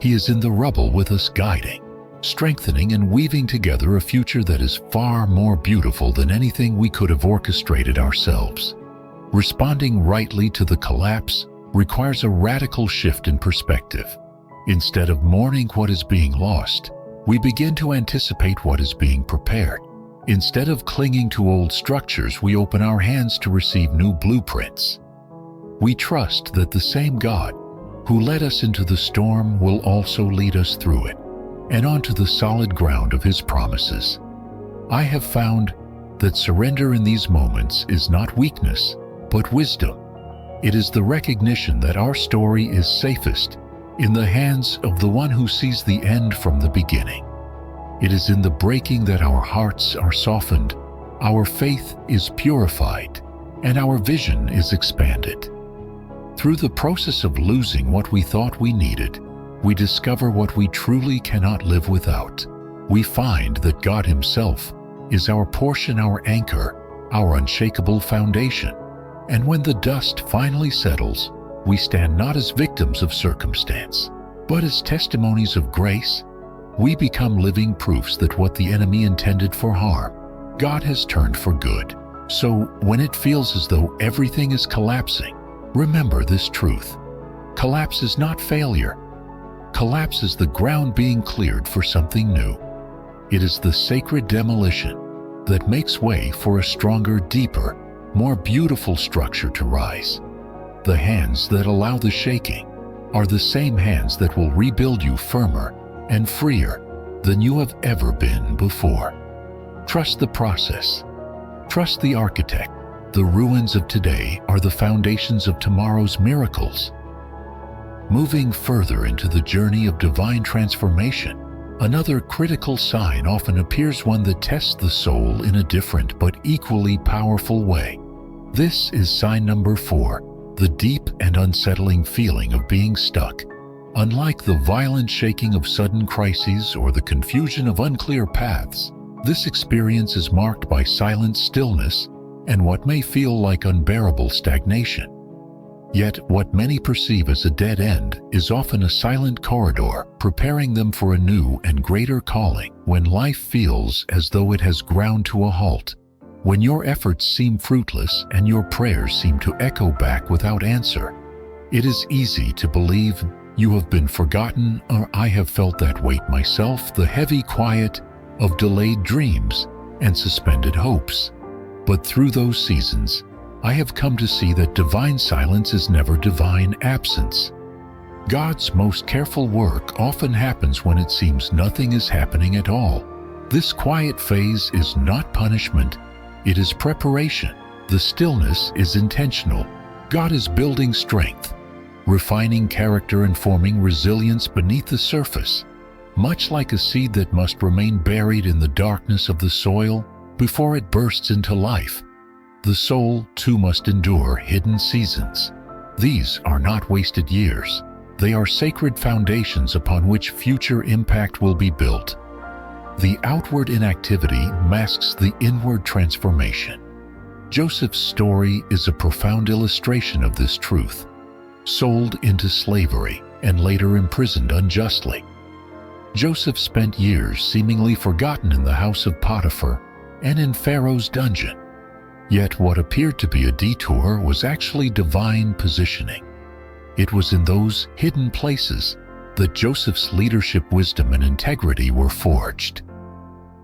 He is in the rubble with us, guiding, strengthening, and weaving together a future that is far more beautiful than anything we could have orchestrated ourselves. Responding rightly to the collapse requires a radical shift in perspective. Instead of mourning what is being lost, we begin to anticipate what is being prepared. Instead of clinging to old structures, we open our hands to receive new blueprints. We trust that the same God who led us into the storm will also lead us through it and onto the solid ground of His promises. I have found that surrender in these moments is not weakness, but wisdom. It is the recognition that our story is safest in the hands of the One who sees the end from the beginning. It is in the breaking that our hearts are softened, our faith is purified, and our vision is expanded. Through the process of losing what we thought we needed, we discover what we truly cannot live without. We find that God Himself is our portion, our anchor, our unshakable foundation. And when the dust finally settles, we stand not as victims of circumstance, but as testimonies of grace. We become living proofs that what the enemy intended for harm, God has turned for good. So when it feels as though everything is collapsing, remember this truth. Collapse is not failure. Collapse is the ground being cleared for something new. It is the sacred demolition that makes way for a stronger, deeper, more beautiful structure to rise. The hands that allow the shaking are the same hands that will rebuild you firmer and freer than you have ever been before. Trust the process. Trust the architect. The ruins of today are the foundations of tomorrow's miracles. Moving further into the journey of divine transformation, another critical sign often appears, one that tests the soul in a different but equally powerful way. This is sign number 4, the deep and unsettling feeling of being stuck. Unlike the violent shaking of sudden crises or the confusion of unclear paths, this experience is marked by silent stillness and what may feel like unbearable stagnation. Yet what many perceive as a dead end is often a silent corridor, preparing them for a new and greater calling. When life feels as though it has ground to a halt, when your efforts seem fruitless and your prayers seem to echo back without answer, it is easy to believe You have been forgotten, or I have felt that weight myself, the heavy quiet of delayed dreams and suspended hopes. But through those seasons, I have come to see that divine silence is never divine absence. God's most careful work often happens when it seems nothing is happening at all. This quiet phase is not punishment, it is preparation. The stillness is intentional. God is building strength, refining character and forming resilience beneath the surface. Much like a seed that must remain buried in the darkness of the soil before it bursts into life, the soul too must endure hidden seasons. These are not wasted years. They are sacred foundations upon which future impact will be built. The outward inactivity masks the inward transformation. Joseph's story is a profound illustration of this truth. Sold into slavery and later imprisoned unjustly, Joseph spent years seemingly forgotten in the house of Potiphar and in Pharaoh's dungeon. Yet what appeared to be a detour was actually divine positioning. It was in those hidden places that Joseph's leadership wisdom and integrity were forged.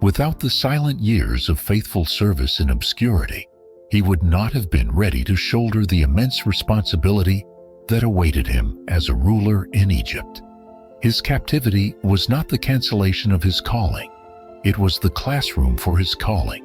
Without the silent years of faithful service in obscurity, he would not have been ready to shoulder the immense responsibility that awaited him as a ruler in Egypt. His captivity was not the cancellation of his calling. It was the classroom for his calling.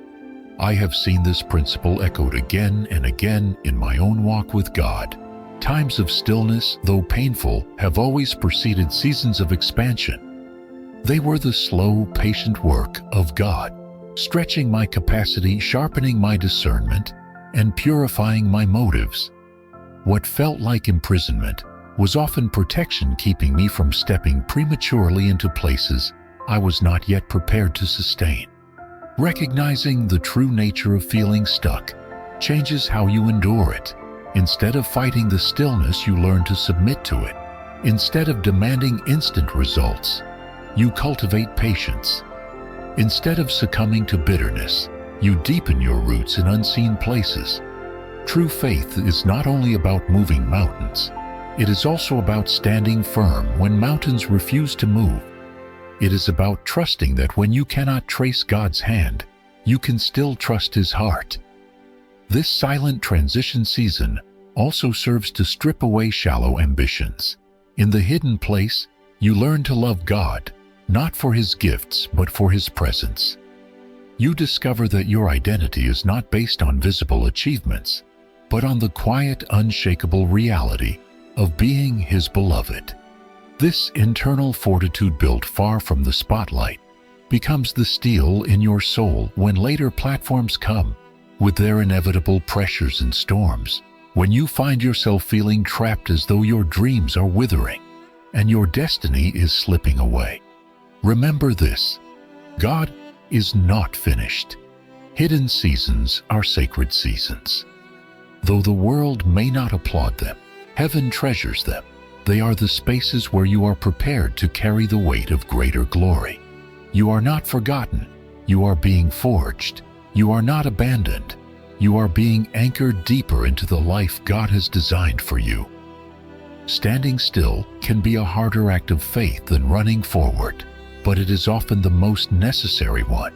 I have seen this principle echoed again and again in my own walk with God. Times of stillness, though painful, have always preceded seasons of expansion. They were the slow, patient work of God, stretching my capacity, sharpening my discernment, and purifying my motives. What felt like imprisonment was often protection, keeping me from stepping prematurely into places I was not yet prepared to sustain. Recognizing the true nature of feeling stuck changes how you endure it. Instead of fighting the stillness, you learn to submit to it. Instead of demanding instant results, you cultivate patience. Instead of succumbing to bitterness, you deepen your roots in unseen places. True faith is not only about moving mountains, it is also about standing firm when mountains refuse to move. It is about trusting that when you cannot trace God's hand, you can still trust His heart. This silent transition season also serves to strip away shallow ambitions. In the hidden place, you learn to love God, not for His gifts, but for His presence. You discover that your identity is not based on visible achievements, but on the quiet, unshakable reality of being His beloved. This internal fortitude, built far from the spotlight, becomes the steel in your soul when later platforms come, with their inevitable pressures and storms. When you find yourself feeling trapped, as though your dreams are withering and your destiny is slipping away, remember this: God is not finished. Hidden seasons are sacred seasons. Though the world may not applaud them, heaven treasures them. They are the spaces where you are prepared to carry the weight of greater glory. You are not forgotten. You are being forged. You are not abandoned. You are being anchored deeper into the life God has designed for you. Standing still can be a harder act of faith than running forward, but it is often the most necessary one.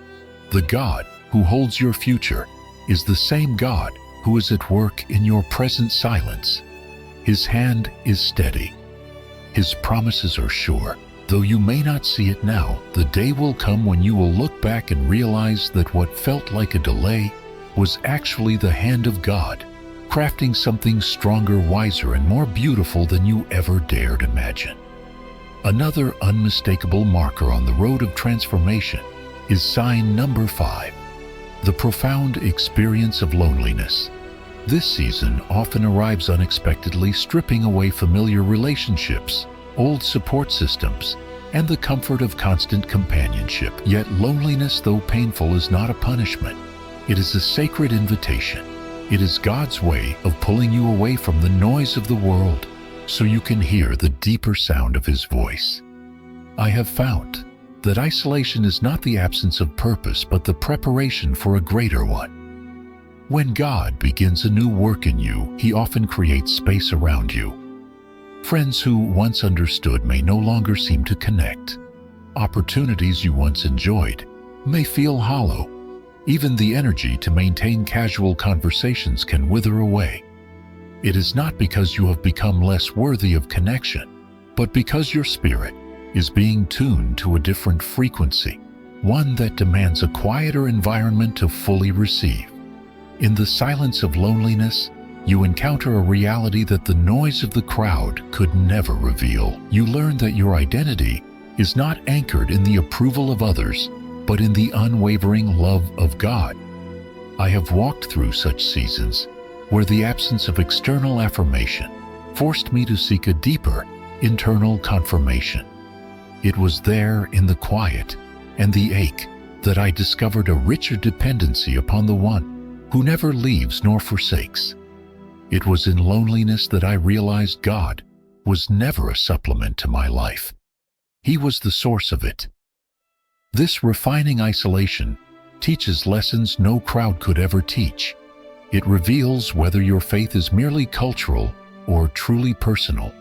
The God who holds your future is the same God who is at work in your present silence. His hand is steady. His promises are sure. Though you may not see it now, the day will come when you will look back and realize that what felt like a delay was actually the hand of God, crafting something stronger, wiser, and more beautiful than you ever dared imagine. Another unmistakable marker on the road of transformation is sign number 5, the profound experience of loneliness. This season often arrives unexpectedly, stripping away familiar relationships, old support systems, and the comfort of constant companionship. Yet loneliness, though painful, is not a punishment. It is a sacred invitation. It is God's way of pulling you away from the noise of the world so you can hear the deeper sound of His voice. I have found that isolation is not the absence of purpose, but the preparation for a greater one. When God begins a new work in you, He often creates space around you. Friends who once understood may no longer seem to connect. Opportunities you once enjoyed may feel hollow. Even the energy to maintain casual conversations can wither away. It is not because you have become less worthy of connection, but because your spirit is being tuned to a different frequency, one that demands a quieter environment to fully receive. In the silence of loneliness, you encounter a reality that the noise of the crowd could never reveal. You learn that your identity is not anchored in the approval of others, but in the unwavering love of God. I have walked through such seasons where the absence of external affirmation forced me to seek a deeper internal confirmation. It was there in the quiet and the ache that I discovered a richer dependency upon the one who never leaves nor forsakes. It was in loneliness that I realized God was never a supplement to my life. He was the source of it. This refining isolation teaches lessons no crowd could ever teach. It reveals whether your faith is merely cultural or truly personal.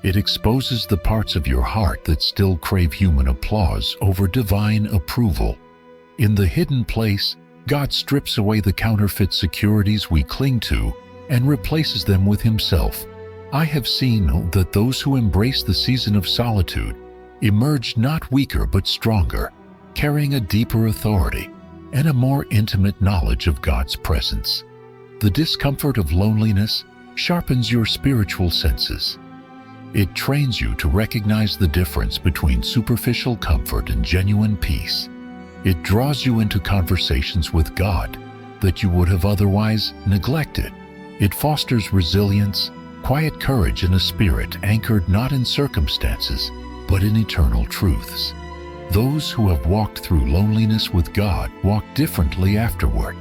It exposes the parts of your heart that still crave human applause over divine approval. In the hidden place, God strips away the counterfeit securities we cling to and replaces them with Himself. I have seen that those who embrace the season of solitude emerge not weaker but stronger, carrying a deeper authority and a more intimate knowledge of God's presence. The discomfort of loneliness sharpens your spiritual senses. It trains you to recognize the difference between superficial comfort and genuine peace. It draws you into conversations with God that you would have otherwise neglected. It fosters resilience, quiet courage, and a spirit anchored not in circumstances, but in eternal truths. Those who have walked through loneliness with God walk differently afterward.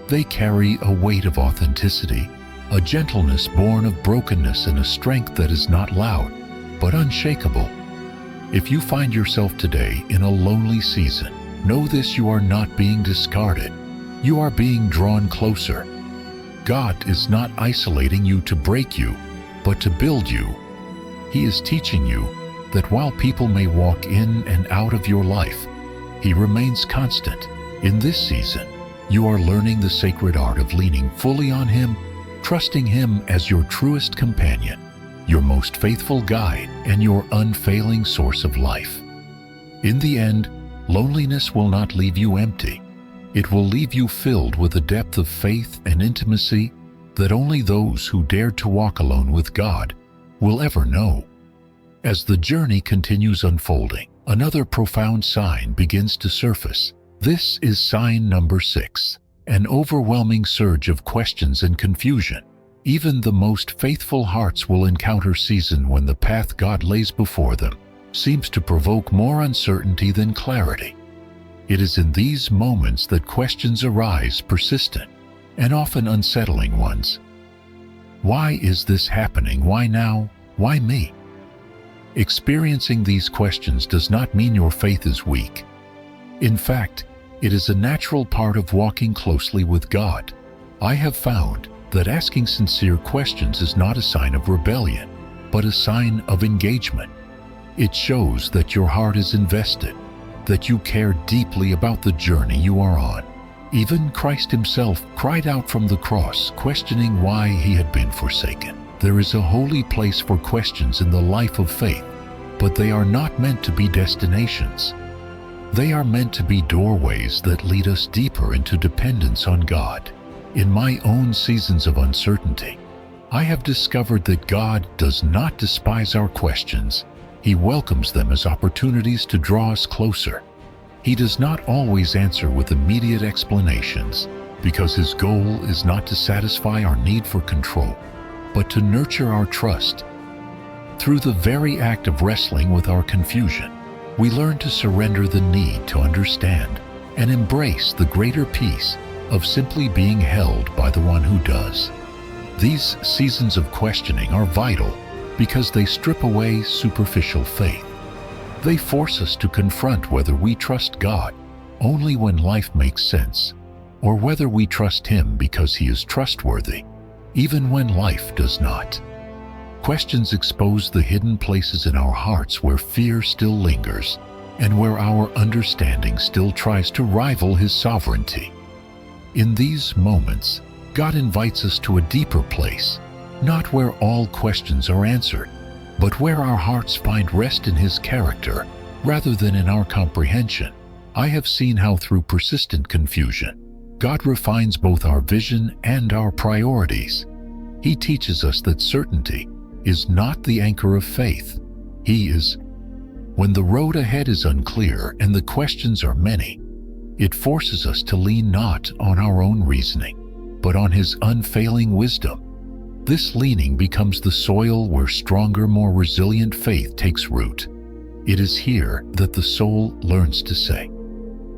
They carry a weight of authenticity, a gentleness born of brokenness, and a strength that is not loud, but unshakable. If you find yourself today in a lonely season, know this: you are not being discarded. You are being drawn closer. God is not isolating you to break you, but to build you. He is teaching you that while people may walk in and out of your life, He remains constant. In this season, you are learning the sacred art of leaning fully on Him, trusting Him as your truest companion, your most faithful guide, and your unfailing source of life. In the end, loneliness will not leave you empty. It will leave you filled with a depth of faith and intimacy that only those who dared to walk alone with God will ever know. As the journey continues unfolding, another profound sign begins to surface. This is sign number 6, an overwhelming surge of questions and confusion. Even the most faithful hearts will encounter seasons when the path God lays before them seems to provoke more uncertainty than clarity. It is in these moments that questions arise, persistent and often unsettling ones. Why is this happening? Why now? Why me? Experiencing these questions does not mean your faith is weak. In fact, it is a natural part of walking closely with God. I have found that asking sincere questions is not a sign of rebellion, but a sign of engagement. It shows that your heart is invested, that you care deeply about the journey you are on. Even Christ Himself cried out from the cross, questioning why He had been forsaken. There is a holy place for questions in the life of faith, but they are not meant to be destinations. They are meant to be doorways that lead us deeper into dependence on God. In my own seasons of uncertainty, I have discovered that God does not despise our questions. He welcomes them as opportunities to draw us closer. He does not always answer with immediate explanations, because His goal is not to satisfy our need for control, but to nurture our trust. Through the very act of wrestling with our confusion, we learn to surrender the need to understand and embrace the greater peace of simply being held by the one who does. These seasons of questioning are vital because they strip away superficial faith. They force us to confront whether we trust God only when life makes sense, or whether we trust Him because He is trustworthy, even when life does not. Questions expose the hidden places in our hearts where fear still lingers and where our understanding still tries to rival His sovereignty. In these moments, God invites us to a deeper place, not where all questions are answered, but where our hearts find rest in His character rather than in our comprehension. I have seen how through persistent confusion, God refines both our vision and our priorities. He teaches us that certainty is not the anchor of faith. He is. When the road ahead is unclear and the questions are many, it forces us to lean not on our own reasoning, but on His unfailing wisdom. This leaning becomes the soil where stronger, more resilient faith takes root. It is here that the soul learns to say,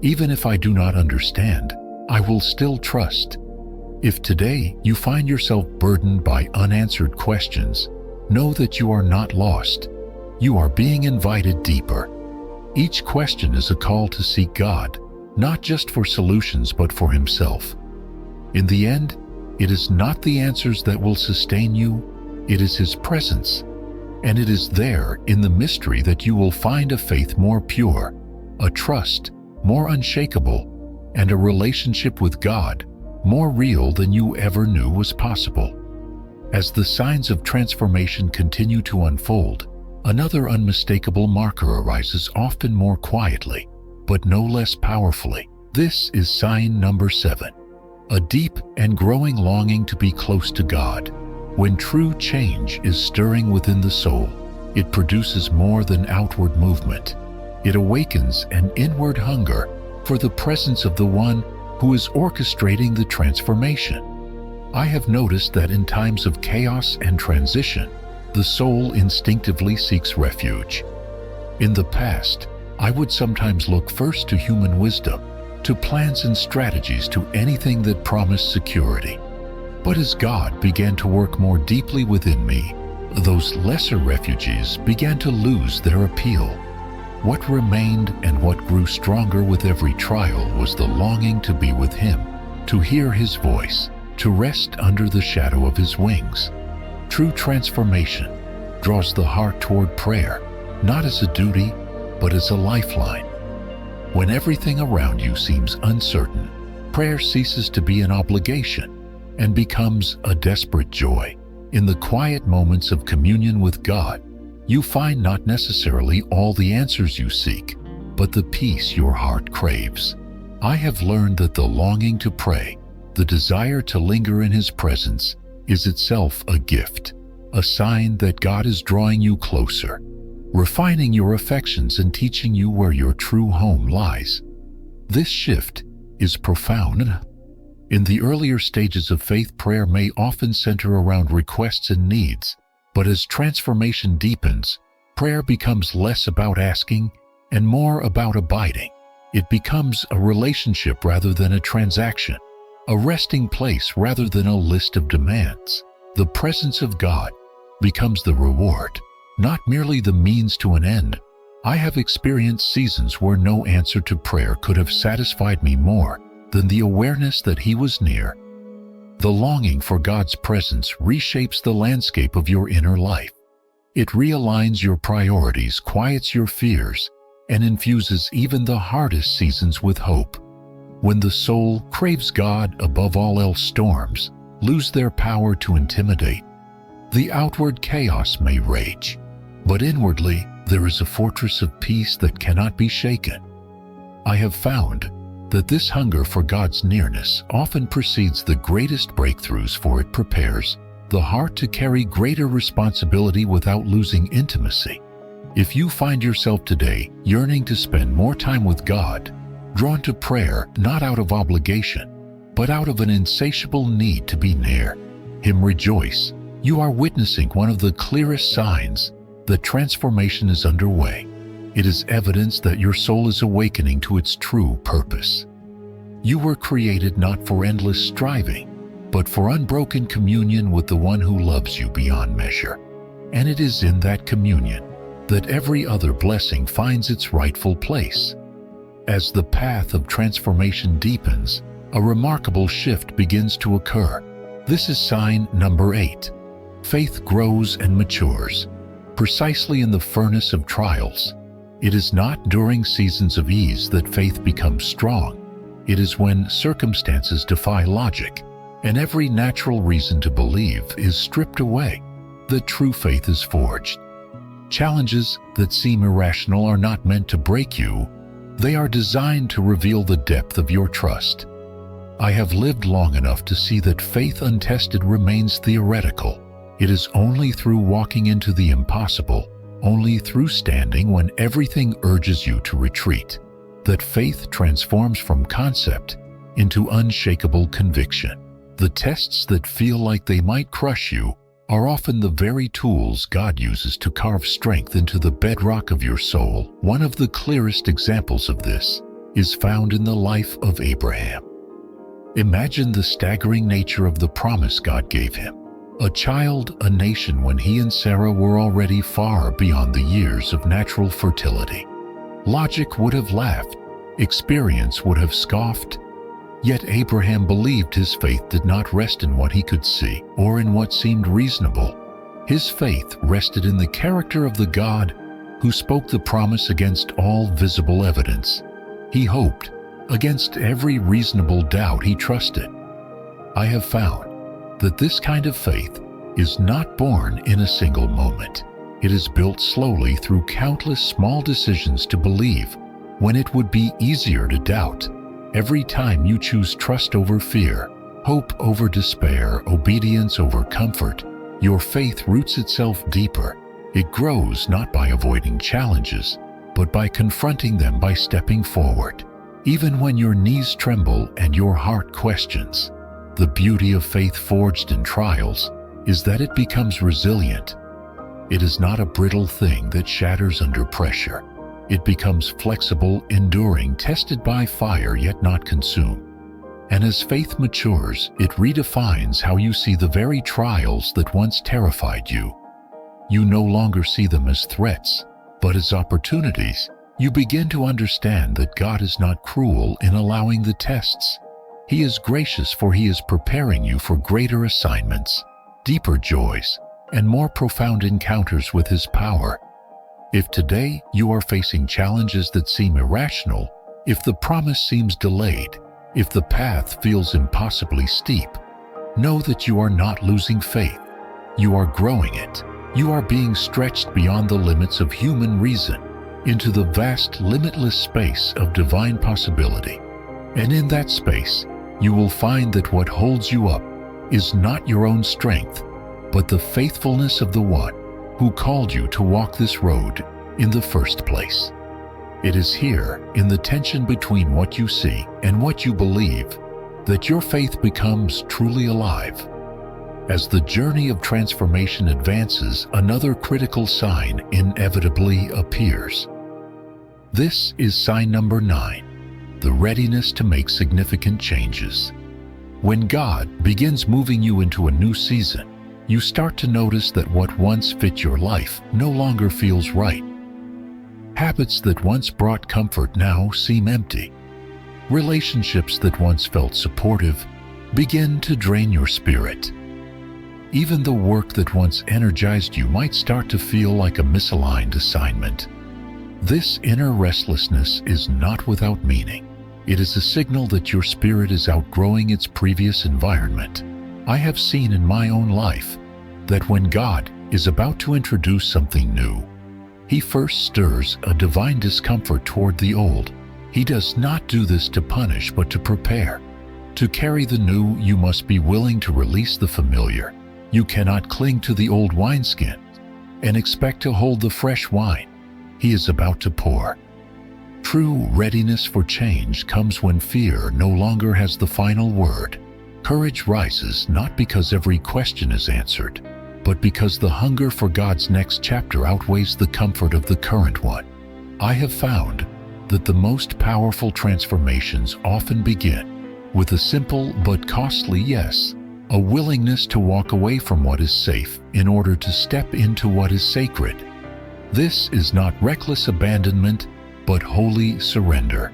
"Even if I do not understand, I will still trust." If today you find yourself burdened by unanswered questions, know that you are not lost. You are being invited deeper. Each question is a call to seek God, not just for solutions but for Himself. In the end, it is not the answers that will sustain you, it is His presence. And it is there in the mystery that you will find a faith more pure, a trust more unshakable, and a relationship with God more real than you ever knew was possible. As the signs of transformation continue to unfold, another unmistakable marker arises, often more quietly, but no less powerfully. This is sign number 7. A deep and growing longing to be close to God. When true change is stirring within the soul, it produces more than outward movement. It awakens an inward hunger for the presence of the one who is orchestrating the transformation. I have noticed that in times of chaos and transition, the soul instinctively seeks refuge. In the past, I would sometimes look first to human wisdom, to plans and strategies, to anything that promised security. But as God began to work more deeply within me, those lesser refuges began to lose their appeal. What remained and what grew stronger with every trial was the longing to be with Him, to hear His voice, to rest under the shadow of His wings. True transformation draws the heart toward prayer, not as a duty, but as a lifeline. When everything around you seems uncertain, prayer ceases to be an obligation and becomes a desperate joy. In the quiet moments of communion with God, you find not necessarily all the answers you seek, but the peace your heart craves. I have learned that the longing to pray, the desire to linger in His presence, is itself a gift, a sign that God is drawing you closer, refining your affections and teaching you where your true home lies. This shift is profound. In the earlier stages of faith, prayer may often center around requests and needs, but as transformation deepens, prayer becomes less about asking and more about abiding. It becomes a relationship rather than a transaction, a resting place rather than a list of demands. The presence of God becomes the reward, not merely the means to an end. I have experienced seasons where no answer to prayer could have satisfied me more than the awareness that He was near. The longing for God's presence reshapes the landscape of your inner life. It realigns your priorities, quiets your fears, and infuses even the hardest seasons with hope. When the soul craves God above all else, storms lose their power to intimidate. The outward chaos may rage, but inwardly there is a fortress of peace that cannot be shaken. I have found that this hunger for God's nearness often precedes the greatest breakthroughs, for it prepares the heart to carry greater responsibility without losing intimacy. If you find yourself today yearning to spend more time with God, drawn to prayer not out of obligation, but out of an insatiable need to be near Him, rejoice. You are witnessing one of the clearest signs that transformation is underway. It is evidence that your soul is awakening to its true purpose. You were created not for endless striving, but for unbroken communion with the one who loves you beyond measure. And it is in that communion that every other blessing finds its rightful place. As the path of transformation deepens, a remarkable shift begins to occur. This is sign number 8. Faith grows and matures, precisely in the furnace of trials. It is not during seasons of ease that faith becomes strong. It is when circumstances defy logic, and every natural reason to believe is stripped away, that true faith is forged. Challenges that seem irrational are not meant to break you. They are designed to reveal the depth of your trust. I have lived long enough to see that faith untested remains theoretical. It is only through walking into the impossible, only through standing when everything urges you to retreat, that faith transforms from concept into unshakable conviction. The tests that feel like they might crush you are often the very tools God uses to carve strength into the bedrock of your soul. One of the clearest examples of this is found in the life of Abraham. Imagine the staggering nature of the promise God gave him. A child, a nation, when he and Sarah were already far beyond the years of natural fertility. Logic would have laughed, experience would have scoffed, yet Abraham believed his faith did not rest in what he could see or in what seemed reasonable. His faith rested in the character of the God who spoke the promise against all visible evidence. He hoped. Against every reasonable doubt, he trusted. I have found that this kind of faith is not born in a single moment. It is built slowly through countless small decisions to believe when it would be easier to doubt. Every time you choose trust over fear, hope over despair, obedience over comfort, your faith roots itself deeper. It grows not by avoiding challenges, but by confronting them, by stepping forward. Even when your knees tremble and your heart questions, the beauty of faith forged in trials is that it becomes resilient. It is not a brittle thing that shatters under pressure. It becomes flexible, enduring, tested by fire yet not consumed. And as faith matures, it redefines how you see the very trials that once terrified you. You no longer see them as threats, but as opportunities. You begin to understand that God is not cruel in allowing the tests. He is gracious, for He is preparing you for greater assignments, deeper joys, and more profound encounters with His power. If today you are facing challenges that seem irrational, if the promise seems delayed, if the path feels impossibly steep, know that you are not losing faith. You are growing it. You are being stretched beyond the limits of human reason into the vast, limitless space of divine possibility. And in that space, you will find that what holds you up is not your own strength, but the faithfulness of the one who called you to walk this road in the first place. It is here, in the tension between what you see and what you believe, that your faith becomes truly alive. As the journey of transformation advances, another critical sign inevitably appears. This is sign number 9, the readiness to make significant changes. When God begins moving you into a new season, you start to notice that what once fit your life no longer feels right. Habits that once brought comfort now seem empty. Relationships that once felt supportive begin to drain your spirit. Even the work that once energized you might start to feel like a misaligned assignment. This inner restlessness is not without meaning. It is a signal that your spirit is outgrowing its previous environment. I have seen in my own life that when God is about to introduce something new, He first stirs a divine discomfort toward the old. He does not do this to punish, but to prepare. To carry the new, you must be willing to release the familiar. You cannot cling to the old wineskin and expect to hold the fresh wine He is about to pour. True readiness for change comes when fear no longer has the final word. Courage rises not because every question is answered, but because the hunger for God's next chapter outweighs the comfort of the current one. I have found that the most powerful transformations often begin with a simple but costly yes, a willingness to walk away from what is safe in order to step into what is sacred. This is not reckless abandonment, but holy surrender.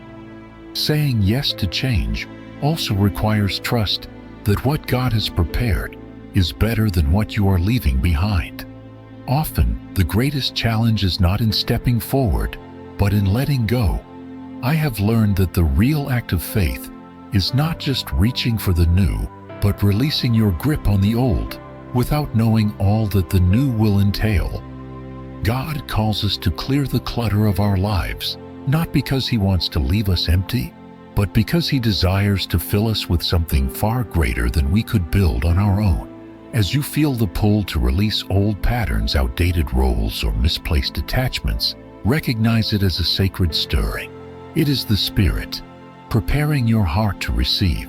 Saying yes to change also requires trust that what God has prepared is better than what you are leaving behind. Often, the greatest challenge is not in stepping forward, but in letting go. I have learned that the real act of faith is not just reaching for the new, but releasing your grip on the old, without knowing all that the new will entail. God calls us to clear the clutter of our lives, not because He wants to leave us empty, but because He desires to fill us with something far greater than we could build on our own. As you feel the pull to release old patterns, outdated roles, or misplaced attachments, recognize it as a sacred stirring. It is the Spirit preparing your heart to receive.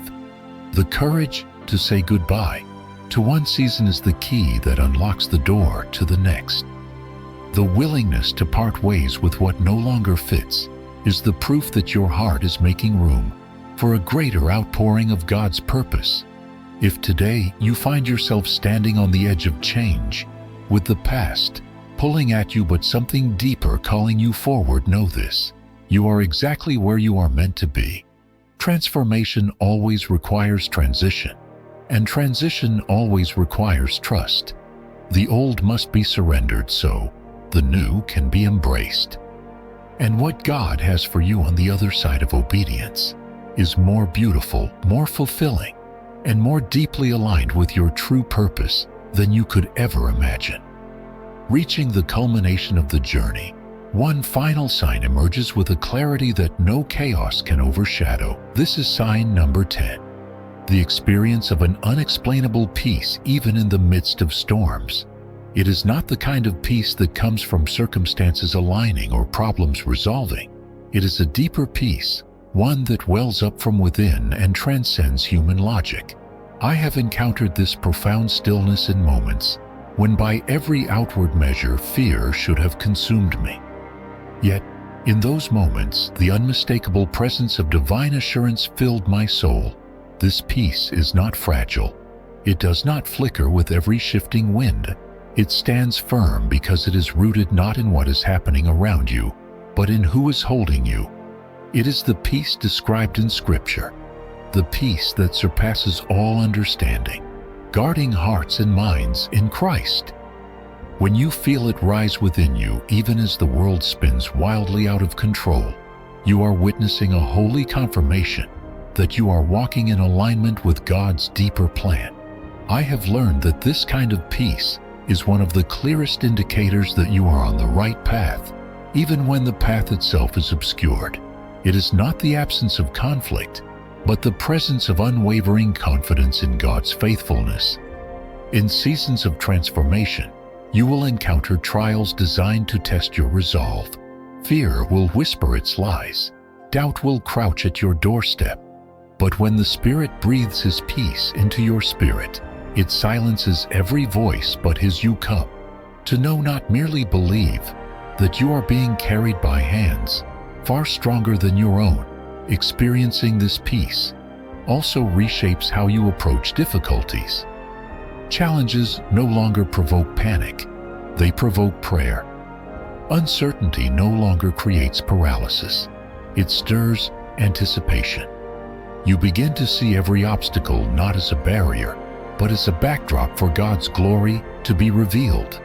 The courage to say goodbye to one season is the key that unlocks the door to the next. The willingness to part ways with what no longer fits is the proof that your heart is making room for a greater outpouring of God's purpose. If today you find yourself standing on the edge of change, with the past pulling at you but something deeper calling you forward, know this: you are exactly where you are meant to be. Transformation always requires transition, and transition always requires trust. The old must be surrendered so the new can be embraced. And what God has for you on the other side of obedience is more beautiful, more fulfilling, and more deeply aligned with your true purpose than you could ever imagine. Reaching the culmination of the journey, one final sign emerges with a clarity that no chaos can overshadow. This is sign number 10. The experience of an unexplainable peace even in the midst of storms. It is not the kind of peace that comes from circumstances aligning or problems resolving. It is a deeper peace, one that wells up from within and transcends human logic. I have encountered this profound stillness in moments when by every outward measure fear should have consumed me. Yet, in those moments, the unmistakable presence of divine assurance filled my soul. This peace is not fragile. It does not flicker with every shifting wind. It stands firm because it is rooted not in what is happening around you, but in who is holding you. It is the peace described in Scripture, the peace that surpasses all understanding, guarding hearts and minds in Christ. When you feel it rise within you, even as the world spins wildly out of control, you are witnessing a holy confirmation that you are walking in alignment with God's deeper plan. I have learned that this kind of peace is one of the clearest indicators that you are on the right path, even when the path itself is obscured. It is not the absence of conflict, but the presence of unwavering confidence in God's faithfulness. In seasons of transformation, you will encounter trials designed to test your resolve. Fear will whisper its lies. Doubt will crouch at your doorstep. But when the Spirit breathes His peace into your spirit, it silences every voice but His. You come to know, not merely believe, that you are being carried by hands far stronger than your own. Experiencing this peace also reshapes how you approach difficulties. Challenges no longer provoke panic, they provoke prayer. Uncertainty no longer creates paralysis, it stirs anticipation. You begin to see every obstacle not as a barrier, but as a backdrop for God's glory to be revealed.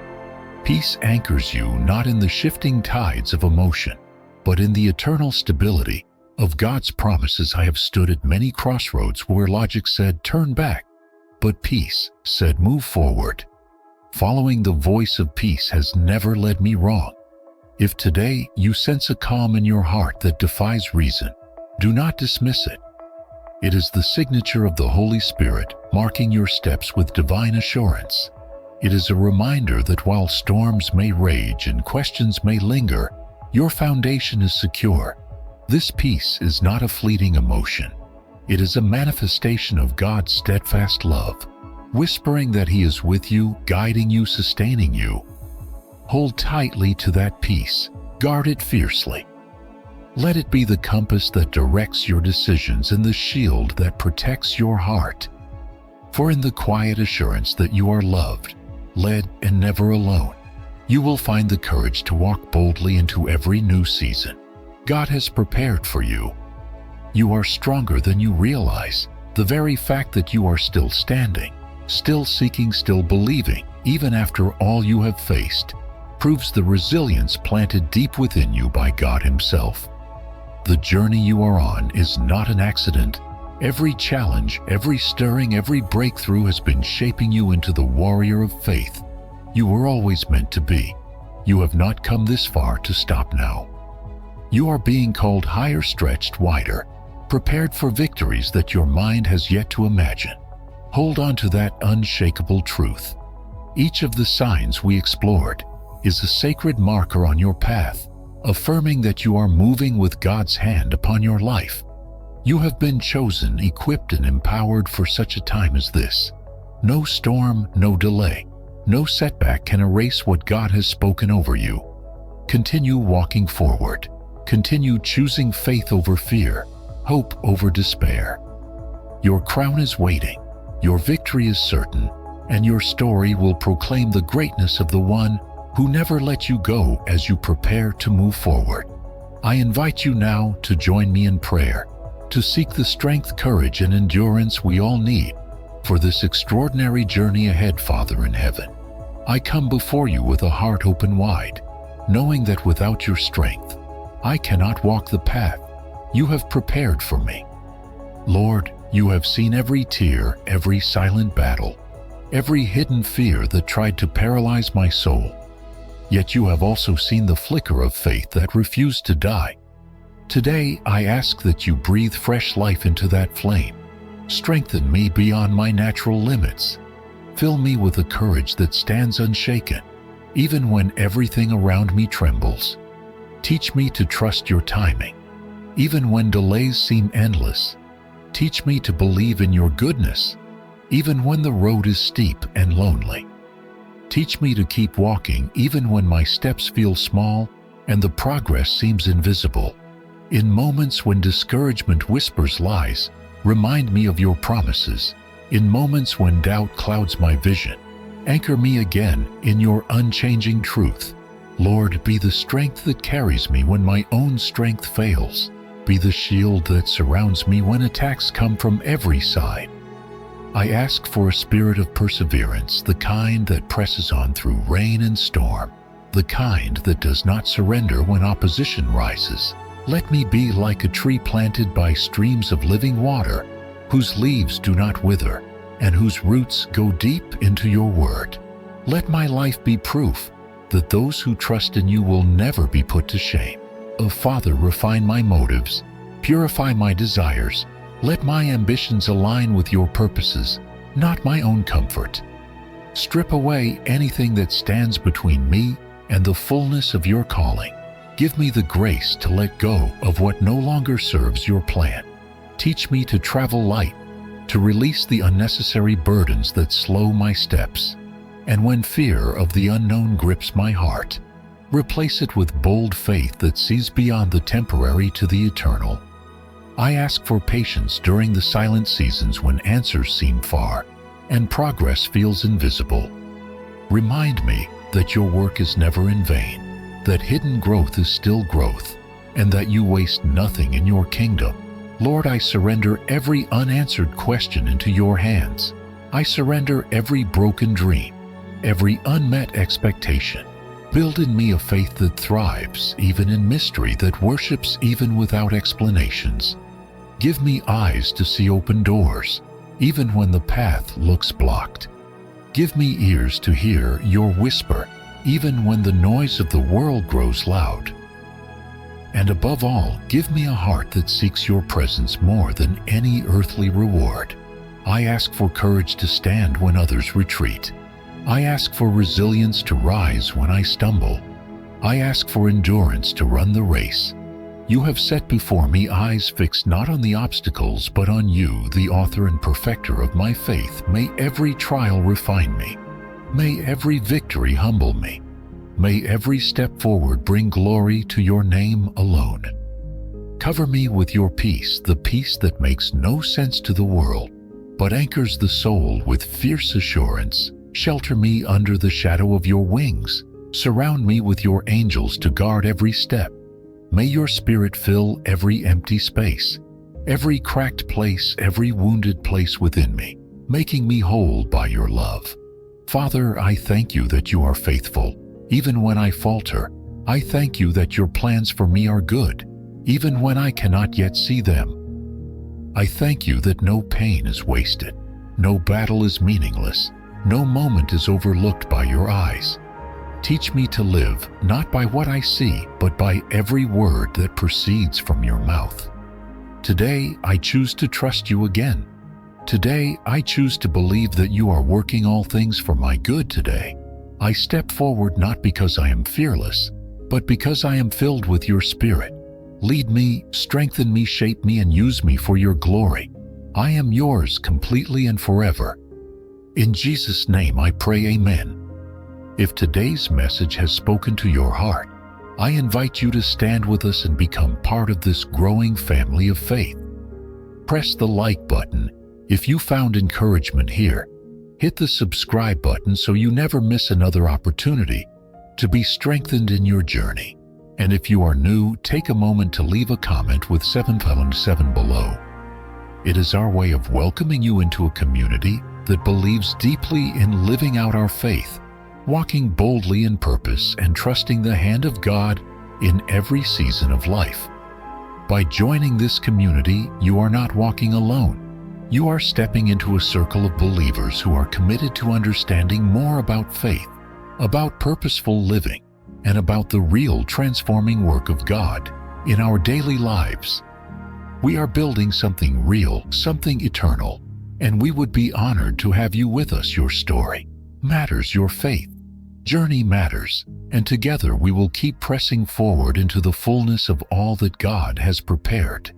Peace anchors you not in the shifting tides of emotion, but in the eternal stability of God's promises. I have stood at many crossroads where logic said, "Turn back," but peace said, "Move forward." Following the voice of peace has never led me wrong. If today you sense a calm in your heart that defies reason, do not dismiss it. It is the signature of the Holy Spirit marking your steps with divine assurance. It is a reminder that while storms may rage and questions may linger, your foundation is secure. This peace is not a fleeting emotion. It is a manifestation of God's steadfast love, whispering that He is with you, guiding you, sustaining you. Hold tightly to that peace. Guard it fiercely. Let it be the compass that directs your decisions and the shield that protects your heart. For in the quiet assurance that you are loved, led, and never alone, you will find the courage to walk boldly into every new season God has prepared for you. You are stronger than you realize. The very fact that you are still standing still seeking, still believing, even after all you have faced, proves the resilience planted deep within you by God Himself. The journey you are on is not an accident. Every challenge, every stirring, every breakthrough has been shaping you into the warrior of faith you were always meant to be. You have not come this far to stop now. You are being called higher, stretched wider, prepared for victories that your mind has yet to imagine. Hold on to that unshakable truth. Each of the signs we explored is a sacred marker on your path, affirming that you are moving with God's hand upon your life. You have been chosen, equipped, and empowered for such a time as this. No storm, no delay, no setback can erase what God has spoken over you. Continue walking forward. Continue choosing faith over fear, hope over despair. Your crown is waiting, your victory is certain, and your story will proclaim the greatness of the one who never let you go as you prepare to move forward. I invite you now to join me in prayer, to seek the strength, courage, and endurance we all need for this extraordinary journey ahead. Father in heaven, I come before you with a heart open wide, knowing that without your strength, I cannot walk the path you have prepared for me. Lord, you have seen every tear, every silent battle, every hidden fear that tried to paralyze my soul. Yet you have also seen the flicker of faith that refused to die. Today, I ask that you breathe fresh life into that flame. Strengthen me beyond my natural limits. Fill me with a courage that stands unshaken, even when everything around me trembles. Teach me to trust your timing, even when delays seem endless. Teach me to believe in your goodness, even when the road is steep and lonely. Teach me to keep walking even when my steps feel small and the progress seems invisible. In moments when discouragement whispers lies, remind me of your promises. In moments when doubt clouds my vision, anchor me again in your unchanging truth. Lord, be the strength that carries me when my own strength fails. Be the shield that surrounds me when attacks come from every side. I ask for a spirit of perseverance, the kind that presses on through rain and storm, the kind that does not surrender when opposition rises. Let me be like a tree planted by streams of living water, whose leaves do not wither, and whose roots go deep into your word. Let my life be proof that those who trust in you will never be put to shame. Oh, Father, refine my motives, purify my desires. Let my ambitions align with your purposes, not my own comfort. Strip away anything that stands between me and the fullness of your calling. Give me the grace to let go of what no longer serves your plan. Teach me to travel light, to release the unnecessary burdens that slow my steps. And when fear of the unknown grips my heart, replace it with bold faith that sees beyond the temporary to the eternal. I ask for patience during the silent seasons when answers seem far and progress feels invisible. Remind me that your work is never in vain, that hidden growth is still growth, and that you waste nothing in your kingdom. Lord, I surrender every unanswered question into your hands. I surrender every broken dream, every unmet expectation. Build in me a faith that thrives even in mystery, that worships even without explanations. Give me eyes to see open doors, even when the path looks blocked. Give me ears to hear your whisper, even when the noise of the world grows loud. And above all, give me a heart that seeks your presence more than any earthly reward. I ask for courage to stand when others retreat. I ask for resilience to rise when I stumble. I ask for endurance to run the race. You have set before me eyes fixed not on the obstacles but on you, the author and perfecter of my faith. May every trial refine me. May every victory humble me. May every step forward bring glory to your name alone. Cover me with your peace, the peace that makes no sense to the world, but anchors the soul with fierce assurance. Shelter me under the shadow of your wings. Surround me with your angels to guard every step. May your spirit fill every empty space, every cracked place, every wounded place within me. making me whole by your love. Father, I thank you that you are faithful, even when I falter. I thank you that your plans for me are good, even when I cannot yet see them. I thank you that no pain is wasted, no battle is meaningless, no moment is overlooked by your eyes. Teach me to live not by what I see, but by every word that proceeds from your mouth. Today, I choose to trust you again. Today, I choose to believe that you are working all things for my good today. I step forward not because I am fearless, but because I am filled with your Spirit. Lead me, strengthen me, shape me, and use me for your glory. I am yours completely and forever. In Jesus' name I pray, amen. If today's message has spoken to your heart, I invite you to stand with us and become part of this growing family of faith. Press the like button if you found encouragement here. Hit the subscribe button so you never miss another opportunity to be strengthened in your journey. And if you are new, take a moment to leave a comment with 7 below. It is our way of welcoming you into a community that believes deeply in living out our faith, walking boldly in purpose, and trusting the hand of God in every season of life. By joining this community, you are not walking alone. You are stepping into a circle of believers who are committed to understanding more about faith, about purposeful living, and about the real transforming work of God in our daily lives. We are building something real, something eternal, and we would be honored to have you with us. Your story matters, your faith journey matters, and together we will keep pressing forward into the fullness of all that God has prepared.